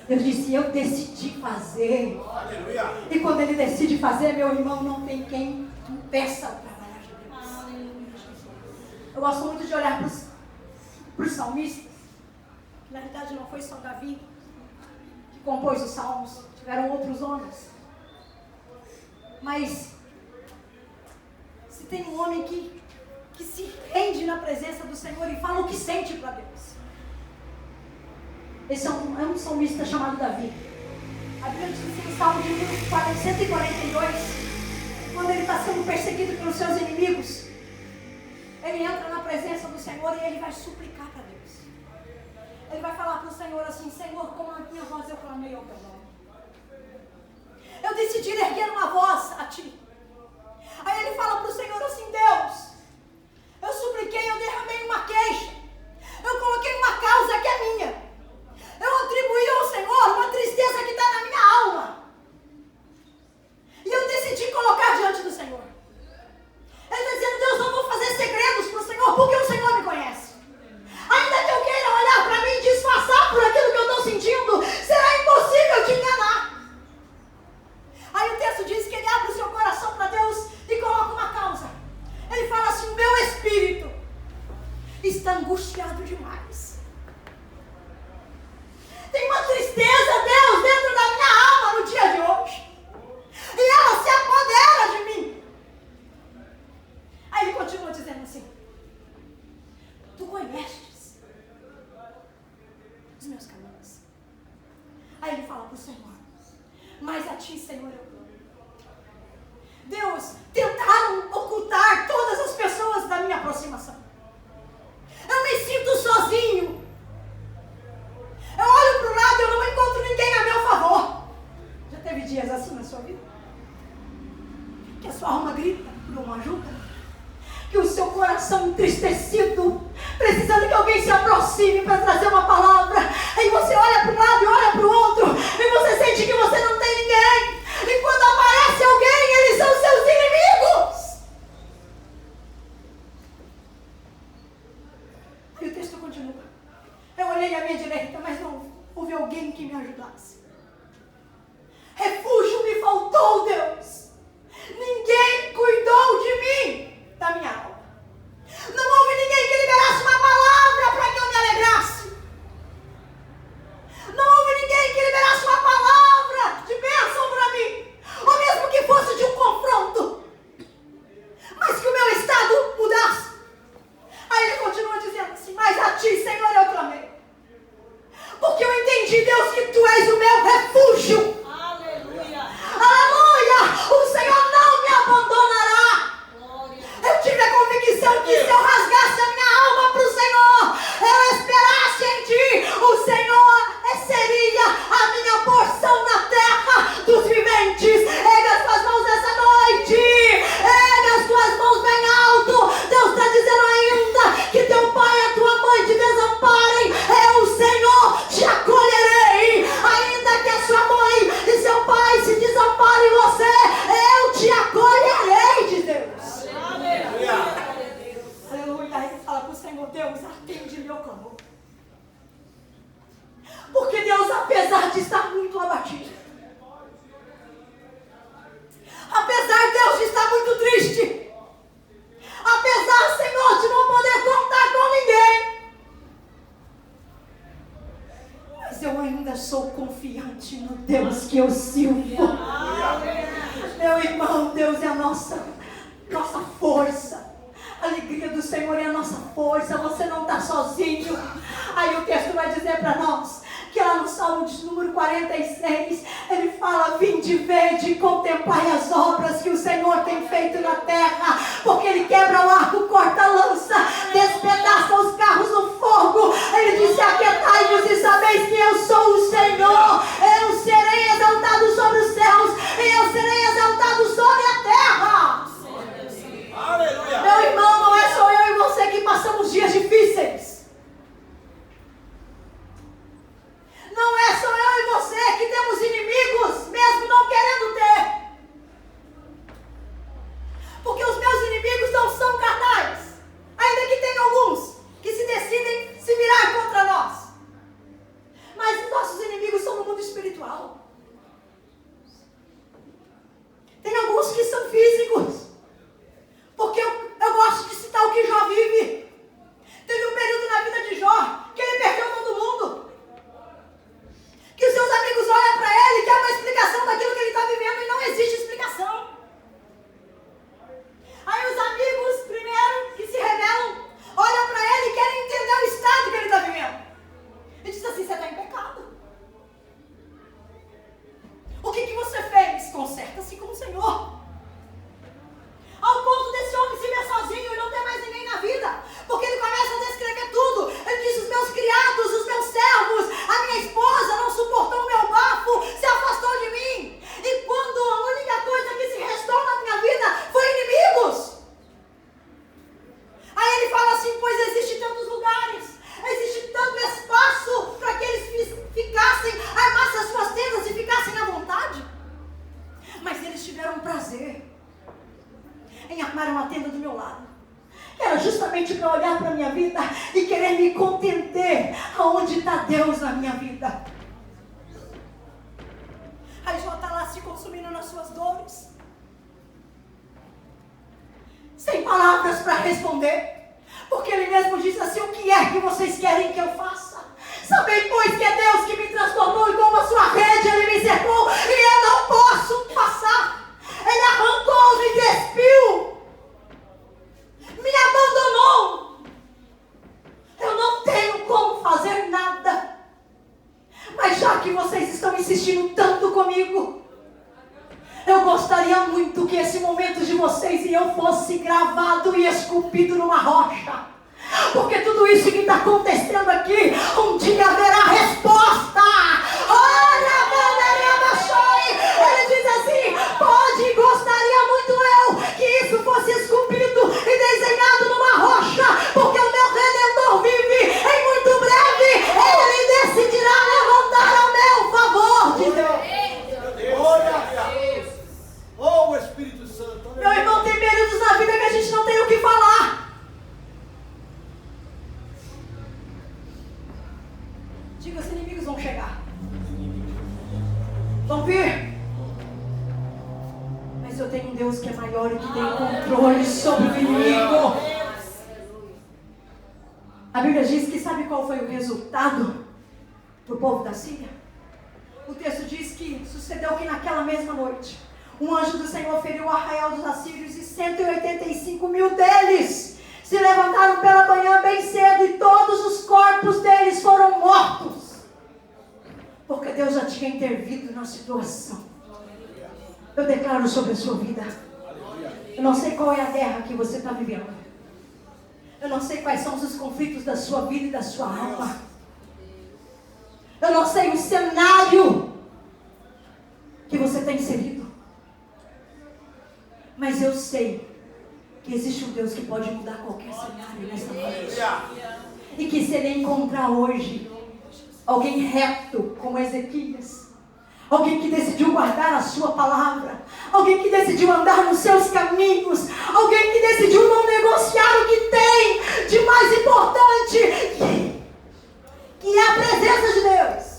Deus disse, eu decidi fazer. Aleluia. E quando ele decide fazer, meu irmão, não tem quem impeça o trabalhar de Deus. Aleluia. Eu gosto muito de olhar para os salmistas. Na verdade não foi só Davi que compôs os salmos, tiveram outros homens. Mas se tem um homem que se rende na presença do Senhor e fala o que sente para Deus, esse é um salmista chamado Davi. A Bíblia diz em Salmo de 142, quando ele está sendo perseguido pelos seus inimigos, ele entra na presença do Senhor e ele vai suplicar para Deus. Ele vai falar para o Senhor assim, Senhor, com a minha voz eu clamei ao teu nome. Eu decidi erguer uma voz a ti. Aí ele fala para o Senhor assim, Deus, eu supliquei, eu derramei uma queixa, eu coloquei uma causa que é minha. Eu atribuí ao Senhor uma tristeza que está na minha alma. E eu decidi colocar diante do Senhor. Ele está dizendo, Deus, não vou fazer segredos para o Senhor, porque o Senhor me conhece. Ainda que eu queira olhar para mim e disfarçar por aquilo que eu estou sentindo, será impossível te enganar. Aí o texto diz que ele abre o seu coração para Deus e coloca uma causa. Ele fala assim, meu espírito está angustiado demais. Tem uma tristeza, Deus, dentro da minha alma no dia de hoje. E ela se apodera de mim. Aí ele continua dizendo assim, tu conheces os meus caminhos. Aí ele fala para o Senhor, mas a ti, Senhor, eu clamo. Deus, tentaram ocultar todas as pessoas da minha aproximação. Eu me sinto sozinho. Eu olho para o lado e eu não encontro ninguém a meu favor. Já teve dias assim na sua vida? Que a sua alma grita por uma ajuda? Que o seu coração entristecido, precisando que alguém se aproxime para trazer uma palavra. Aí você olha para um lado e olha para o outro, e você sente que você não tem ninguém. E quando aparece alguém, eles são seus inimigos. E o texto continua. Eu olhei à minha direita, mas não houve alguém que me ajudasse. Refúgio me faltou, Deus. Ninguém cuidou de mim, da minha alma. Não houve ninguém que liberasse uma palavra para que eu me alegrasse. Não houve ninguém que liberasse uma palavra de bênção para mim. Ou mesmo que fosse de um confronto. Mas que o meu estado mudasse. Aí ele continua dizendo assim, mas a ti, Senhor, eu clamei. Porque eu entendi, Deus, que tu és o meu refúgio. Aleluia. Aleluia! O Senhor não me abandonará. Glória. Eu tive a convicção que se eu rasgasse a minha alma para o Senhor, eu esperasse em ti, o Senhor seria a minha porção na terra dos viventes. Erga as tuas mãos essa noite. Erga as tuas mãos bem alto. Deus está dizendo ainda que teu pai e a tua mãe te desamparem. Eu, Senhor, te acolherei. Ainda que a sua mãe e seu pai se desamparem você, eu te acolherei, de Deus. Aleluia. Aleluia. Aí ele fala para o Senhor, Deus, atende meu clamor. Porque Deus, apesar de estar muito abatido, apesar, Deus, de estar muito triste, apesar, Senhor, de não poder contar com ninguém, mas eu ainda sou confiante no Deus que eu sirvo. Meu irmão, Deus é a nossa força. A alegria do Senhor é a nossa força. Você não está sozinho. Aí o texto vai dizer para nós que lá no Salmo de número 46, ele fala, vinde, vede e contemplai as obras que o Senhor tem feito na terra, porque ele quebra o arco, corta a lança justamente para olhar para a minha vida e querer me contenter aonde está Deus na minha vida. Aí Jó está lá se consumindo nas suas dores, sem palavras para responder, porque ele mesmo diz assim: o que é que vocês querem que eu faça? Sabei, pois, que é Deus que me transformou e como a sua rede ele me cercou e eu não posso passar. Ele arrancou, me despiu, me abandonou. Eu não tenho como fazer nada. Mas já que vocês estão insistindo tanto comigo, eu gostaria muito que esse momento de vocês e eu fosse gravado e esculpido numa rocha. Porque tudo isso que está acontecendo aqui, um dia haverá resposta. Olha, ele diz assim: pode, gostaria muito eu que isso fosse esculpido e desenhado numa rocha, porque o meu Redentor vive. Em muito breve ele decidirá levantar ao meu favor, diz Deus. Olha, oh Espírito Santo. Meu irmão, tem períodos na vida que a gente não tem o que falar. Diga, os inimigos vão chegar, vão vir, mas eu tenho um Deus que é maior e que tem controle sobre o inimigo. A Bíblia diz que sabe qual foi o resultado do povo da Síria? O texto diz que sucedeu que naquela mesma noite um anjo do Senhor feriu o arraial dos assírios e 185 mil deles se levantaram pela manhã bem cedo e todos os corpos deles foram mortos, porque Deus já tinha intervido na situação. Eu declaro sobre a sua vida, eu não sei qual é a guerra que você está vivendo, eu não sei quais são os conflitos da sua vida e da sua alma, eu não sei o cenário que você está inserido, mas eu sei que existe um Deus que pode mudar qualquer cenário nesta noite. E que se ele encontrar hoje alguém reto como Ezequias, alguém que decidiu guardar a sua palavra, alguém que decidiu andar nos seus caminhos, alguém que decidiu não negociar o que tem de mais importante, que é a presença de Deus.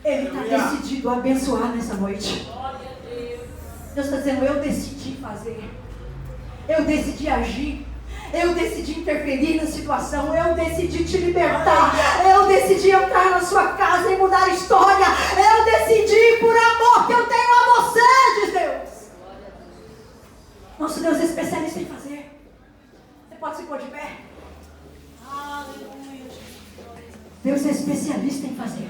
Ele está decidido a abençoar nessa noite. Deus está dizendo: eu decidi fazer, eu decidi agir, eu decidi interferir na situação, eu decidi te libertar, eu decidi entrar na sua casa e mudar a história, eu decidi por amor que eu tenho a você, diz Deus. Nosso Deus é especialista em fazer. Você pode se pôr de pé? Aleluia. Deus é especialista em fazer.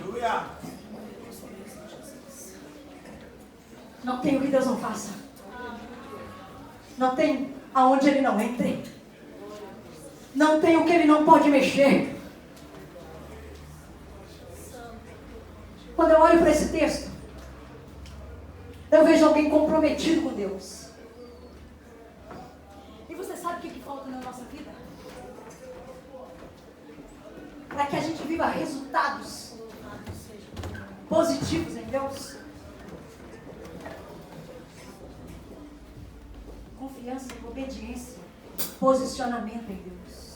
Não tem o que Deus não faça. Não tem aonde Ele não entre. Não tem o que Ele não pode mexer. Quando eu olho para esse texto, eu vejo alguém comprometido com Deus. E você sabe o que falta na nossa vida? Para que a gente viva resultados positivos em Deus. Confiança, obediência, posicionamento em Deus.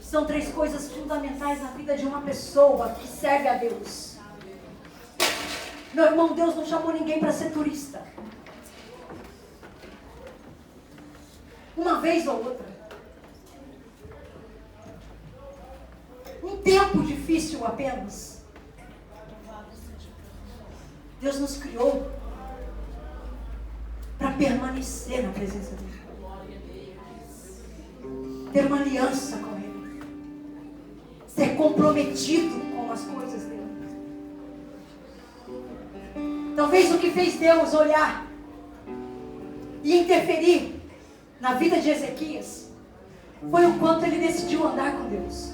São 3 coisas fundamentais na vida de uma pessoa que serve a Deus. Meu irmão, Deus não chamou ninguém para ser turista. Uma vez ou outra. Um tempo difícil apenas. Deus nos criou para permanecer na presença dele. Ter uma aliança com ele. Ser comprometido com as coisas dele. Talvez o que fez Deus olhar e interferir na vida de Ezequias foi o quanto ele decidiu andar com Deus.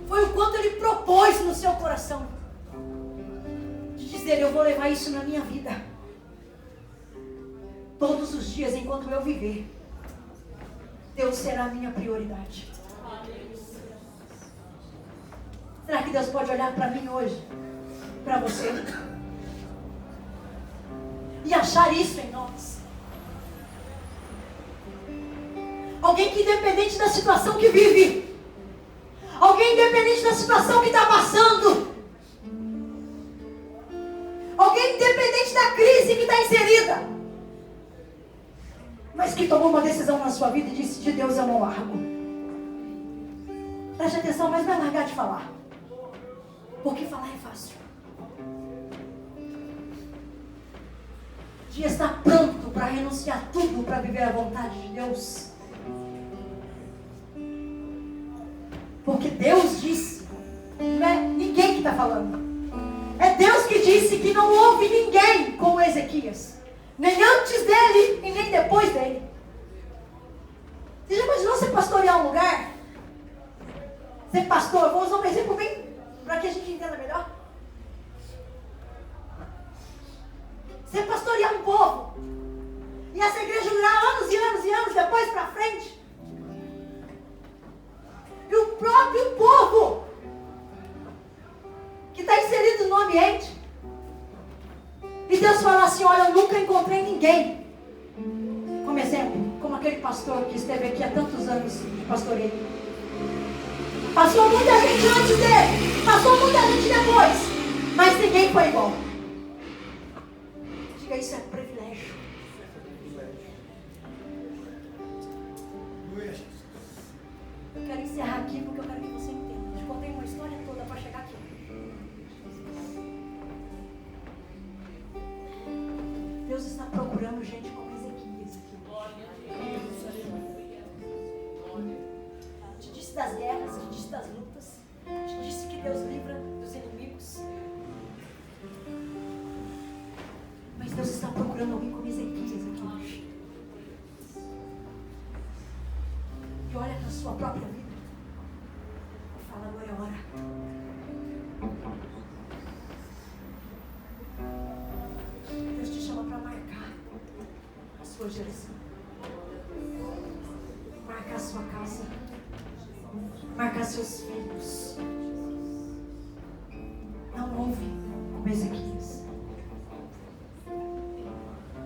Foi o quanto ele propôs no seu coração de dizer: eu vou levar isso na minha vida todos os dias enquanto eu viver. Deus será a minha prioridade. Será que Deus pode olhar para mim hoje para você. E achar isso em nós. Alguém que independente da situação que vive, alguém independente da situação que está passando, alguém independente da crise que está inserida, mas que tomou uma decisão na sua vida e disse: de Deus eu não largo. Preste atenção, mas vai largar de falar, porque falar é fácil. O dia está pronto para renunciar tudo para viver a vontade de Deus. Porque Deus disse, não é ninguém que está falando. É Deus que disse que não houve ninguém como Ezequias. Nem antes dele e nem depois dele. Você já imaginou você pastorear um lugar? Ser pastor, eu vou usar um exemplo bem para que a gente entenda melhor. Você pastorear um povo e essa igreja durar anos e anos e anos depois para frente. E o próprio povo que está inserido no ambiente. E Deus fala assim: olha, eu nunca encontrei ninguém. Como exemplo, como aquele pastor que esteve aqui há tantos anos de pastoreio. Passou muita gente antes dele, passou muita gente depois, mas ninguém foi igual. Diga, isso é privilégio. Eu quero encerrar aqui porque eu quero que você entenda. Eu te contei uma história toda para chegar aqui. Deus está procurando gente como Ezequias aqui. Te disse das guerras, te disse das lutas, te disse que Deus livra dos inimigos. Mas Deus está procurando alguém como Ezequias aqui hoje. Que olha para a sua própria vida e fala: agora é a hora. Deus te chama para marcar a sua geração, marcar a sua casa, marcar seus filhos. Não ouve como Ezequias,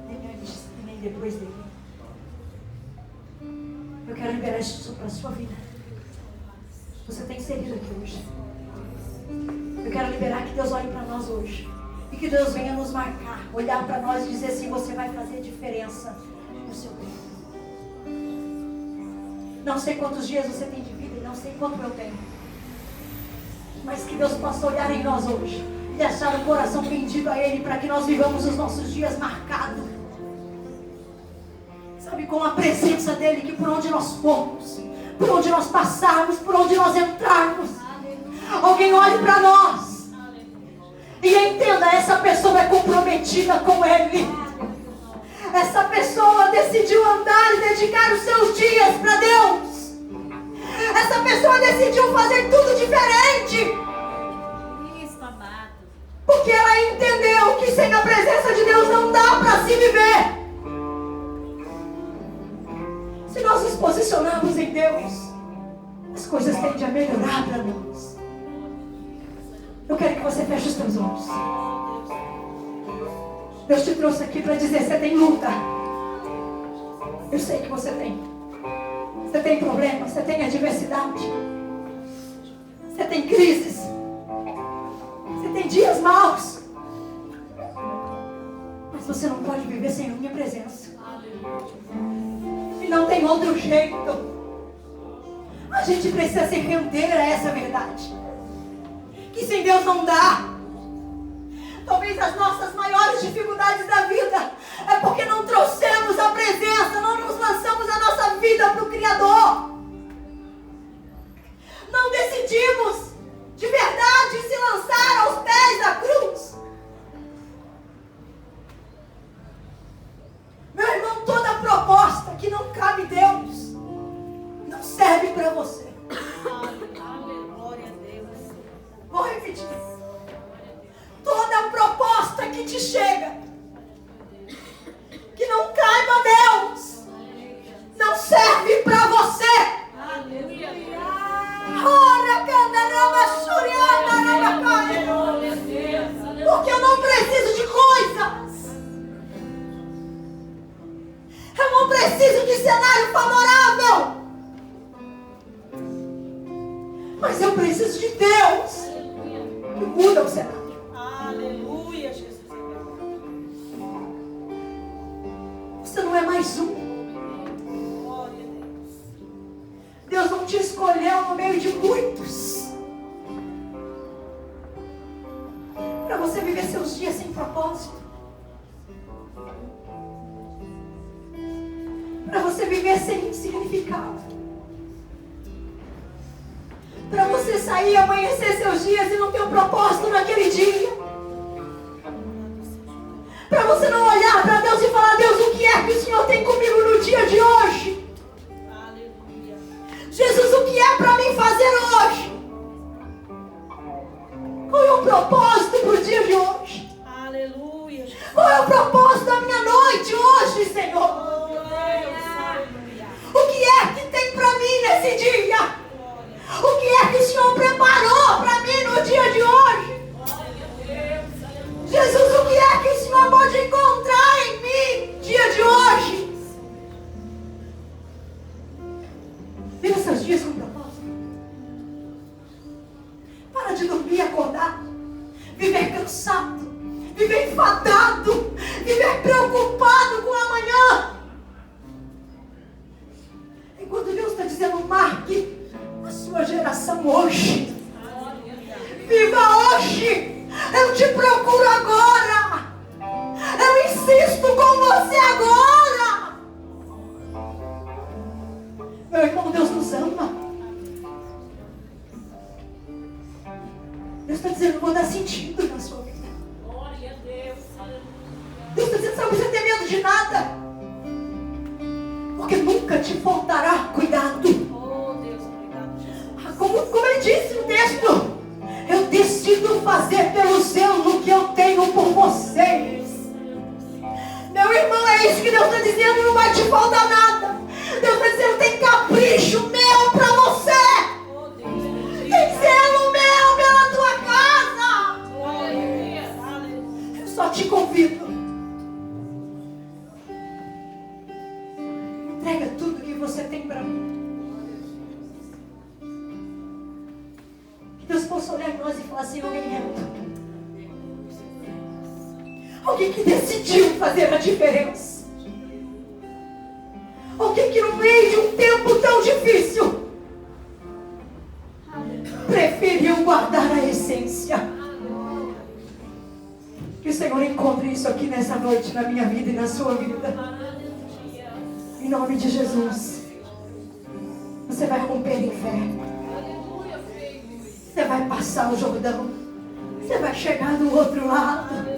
nem antes e nem depois dele. Eu quero liberar isso para a sua vida. Você tem inserido aqui hoje. Eu quero liberar que Deus olhe para nós hoje. E que Deus venha nos marcar, olhar para nós e dizer assim: você vai fazer diferença no seu tempo. Não sei quantos dias você tem de vida e não sei quanto eu tenho. Mas que Deus possa olhar em nós hoje e achar o coração rendido a Ele, para que nós vivamos os nossos dias marcados. Sabe, com a presença dEle, que por onde nós formos, por onde nós passarmos, por onde nós entrarmos, alguém olhe para nós e entenda: essa pessoa é comprometida com Ele. Essa pessoa decidiu andar e dedicar os seus dias para Deus. Essa pessoa decidiu fazer tudo diferente. Isso, amado. Porque ela entendeu que sem a presença de Deus não dá para se viver. Se nós nos posicionarmos em Deus, as coisas tendem a melhorar para nós. Eu quero que você feche os seus olhos. Deus te trouxe aqui para dizer: você tem luta. Eu sei que você tem. Você tem problemas, você tem adversidade. Você tem crises. Você tem dias maus. Mas você não pode viver sem a minha presença. E não tem outro jeito. A gente precisa se render a essa verdade. Que sem Deus não dá. Talvez as nossas maiores dificuldades da vida é porque não trouxemos a presença, não nos lançamos a nossa vida para o Criador. Não decidimos de verdade se lançar aos pés da cruz. Meu irmão, toda proposta que não cabe Deus não serve para você. Glória a Deus. Vou repetir. Toda proposta que te chega, que não caiba a Deus, não serve para você. Aleluia. Ora, candarama, churiana, Glória a Deus. no meio de muitos. Para você viver seus dias sem propósito. Para você viver sem significado. Para você sair e amanhecer seus dias e não ter um propósito naquele dia. Para você não olhar para Deus e falar: Deus, o que é que o Senhor tem comigo no dia de hoje? Aleluia. Jesus, o que é para mim fazer hoje? Qual é o propósito para o dia de hoje? Aleluia. Qual é o propósito da minha noite hoje, Senhor? O que é que tem para mim nesse dia? O que é que o Senhor preparou para mim no dia de hoje? Jesus, o que é que o Senhor pode encontrar em mim no dia de hoje? Viva seus dias com propósito. Para de dormir e acordar. Viver cansado. Viver enfadado. Viver preocupado com amanhã. Enquanto Deus está dizendo: marque a sua geração hoje. Viva hoje. Eu te procuro agora. Eu insisto com você agora. Meu irmão, Deus nos ama. Deus está dizendo: vou dar sentido na sua vida. Glória a Deus. Deus está dizendo: você não precisa ter medo de nada, porque nunca te faltará cuidado. Oh, Deus, obrigado, Jesus. Como ele disse no texto: eu decido fazer pelo zelo que eu tenho por vocês. Meu irmão, é isso que Deus está dizendo: não vai te faltar nada. Deus está dizendo: tem capricho meu para você. Oh, Deus. Tem zelo meu pela tua casa. Glória a Deus. Aleluia. Eu só te convido. Entrega tudo que você tem para mim. Que Deus possa olhar em nós e falar assim: alguém reto. Alguém que decidiu fazer a diferença. Alguém que no meio de um tempo tão difícil preferiu guardar a essência. Que o Senhor encontre isso aqui nessa noite, na minha vida e na sua vida. Em nome de Jesus. Você vai romper em fé. Você vai passar o Jordão. Você vai chegar do outro lado.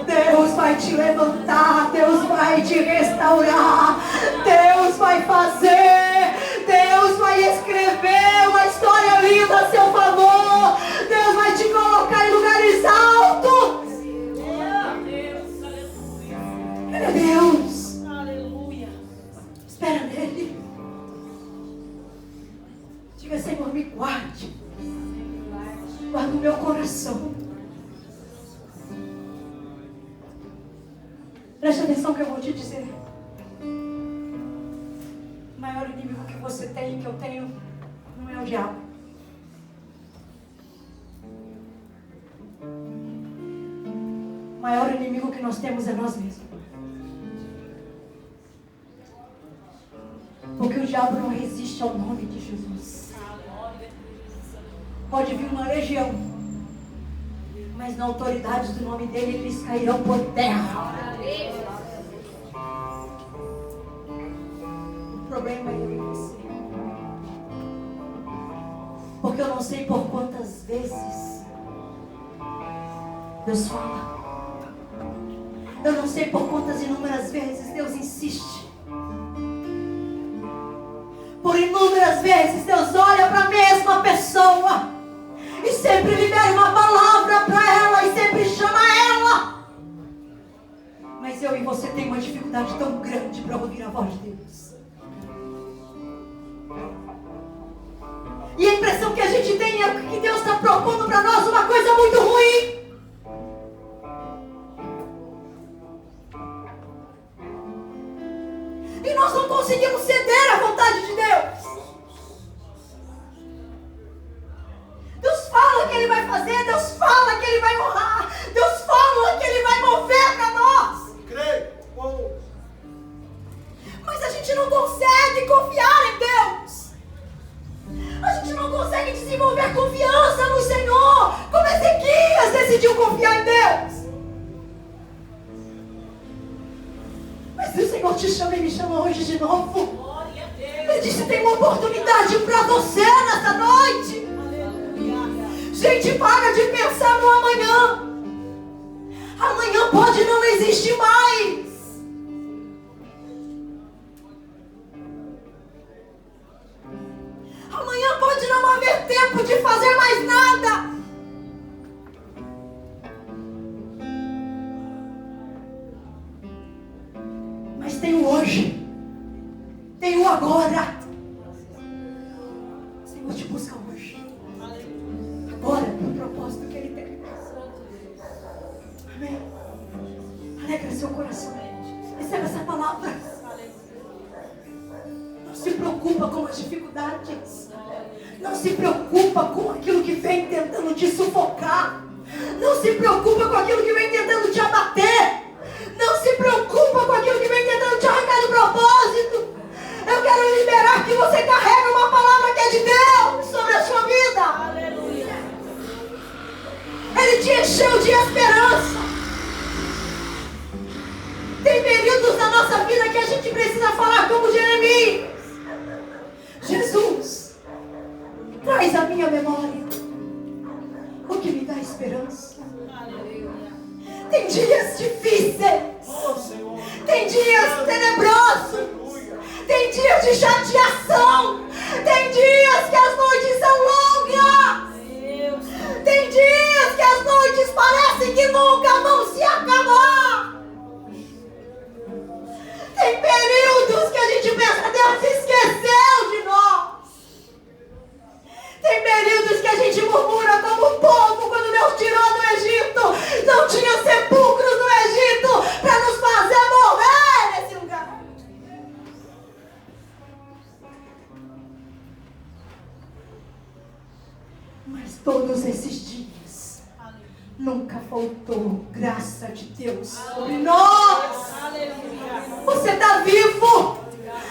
Deus vai te levantar. Deus vai te restaurar. Deus vai fazer. Deus vai escrever uma história linda a seu favor. Deus vai te colocar em lugares altos. Ele é Deus. Aleluia. Espera nele. Diga: Senhor, me guarde. Guarda o meu coração. Preste atenção que eu vou te dizer. O maior inimigo que você tem, que eu tenho, não é o diabo. O maior inimigo que nós temos é nós mesmos. Porque o diabo não resiste ao nome de Jesus. Pode vir uma legião, mas na autoridade do nome dele eles cairão por terra. O problema é eu e você. Porque eu não sei por quantas vezes Deus fala. Eu não sei por quantas inúmeras vezes Deus insiste. Por inúmeras vezes Deus olha para a mesma pessoa e sempre libera uma palavra para ela e sempre chama ela. Mas eu e você tem uma dificuldade tão grande para ouvir a voz de Deus. E a impressão que a gente tem é que Deus está propondo para nós uma coisa muito ruim. E nós não conseguimos ceder à vontade de Deus. Deus fala que Ele vai fazer, Deus fala que Ele vai honrar, Deus fala que Ele vai mover para nós. Creio. Mas a gente não consegue confiar em Deus. A gente não Senhor te chama e me chama hoje de novo. Glória a Deus. Ele disse: tem uma oportunidade para você nessa noite. Aleluia. Gente, para de pensar no amanhã. Amanhã pode não existir mais. Amanhã pode não haver tempo de fazer mais nada. Mas tem o hoje. Tem o agora. O Senhor te busca hoje. Agora, no propósito que Ele tem. Amém. Alegra seu coração. Receba essa palavra. Não se preocupa com as dificuldades. Não se preocupa com aquilo que vem tentando te sufocar. Não se preocupa com aquilo que vem tentando te abater. Não se preocupa com aquilo que vem tentando te arrancar do propósito. Eu quero liberar que você carrega uma palavra que é de Deus sobre a sua vida. Aleluia. Ele te encheu de esperança. Tem períodos na nossa vida que a gente precisa falar como Jeremias: Jesus, traz à minha memória o que me dá esperança. Tem dias difíceis. Oh, Senhor. Tem dias tenebrosos. Aleluia. Tem dias de chateação. Tem dias que as noites são longas. Deus. Tem dias que as noites parecem que nunca vão se acabar. Tem períodos que a gente pensa: Deus se esqueceu de nós. Tem períodos que a gente murmura como o povo quando Deus tirou do Egito. Não tinha sepulcros no Egito para nos fazer morrer nesse lugar. Mas todos esses dias nunca faltou graça de Deus sobre nós. Aleluia. Você está vivo.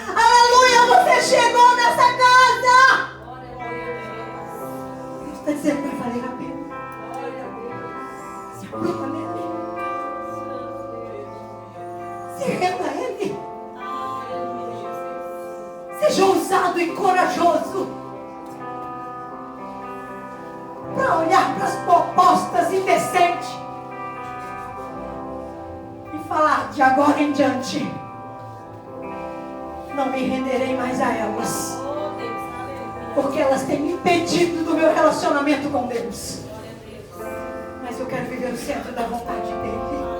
Aleluia, você chegou nessa casa. Deus está dizendo que vai valer a pena. Se apruma nele. Se renda a ele. Seja ousado e corajoso para olhar para as propostas indecentes e falar: de agora em diante não me renderei mais a elas, porque elas têm me impedido do meu relacionamento com Deus. Mas eu quero viver no centro da vontade dele.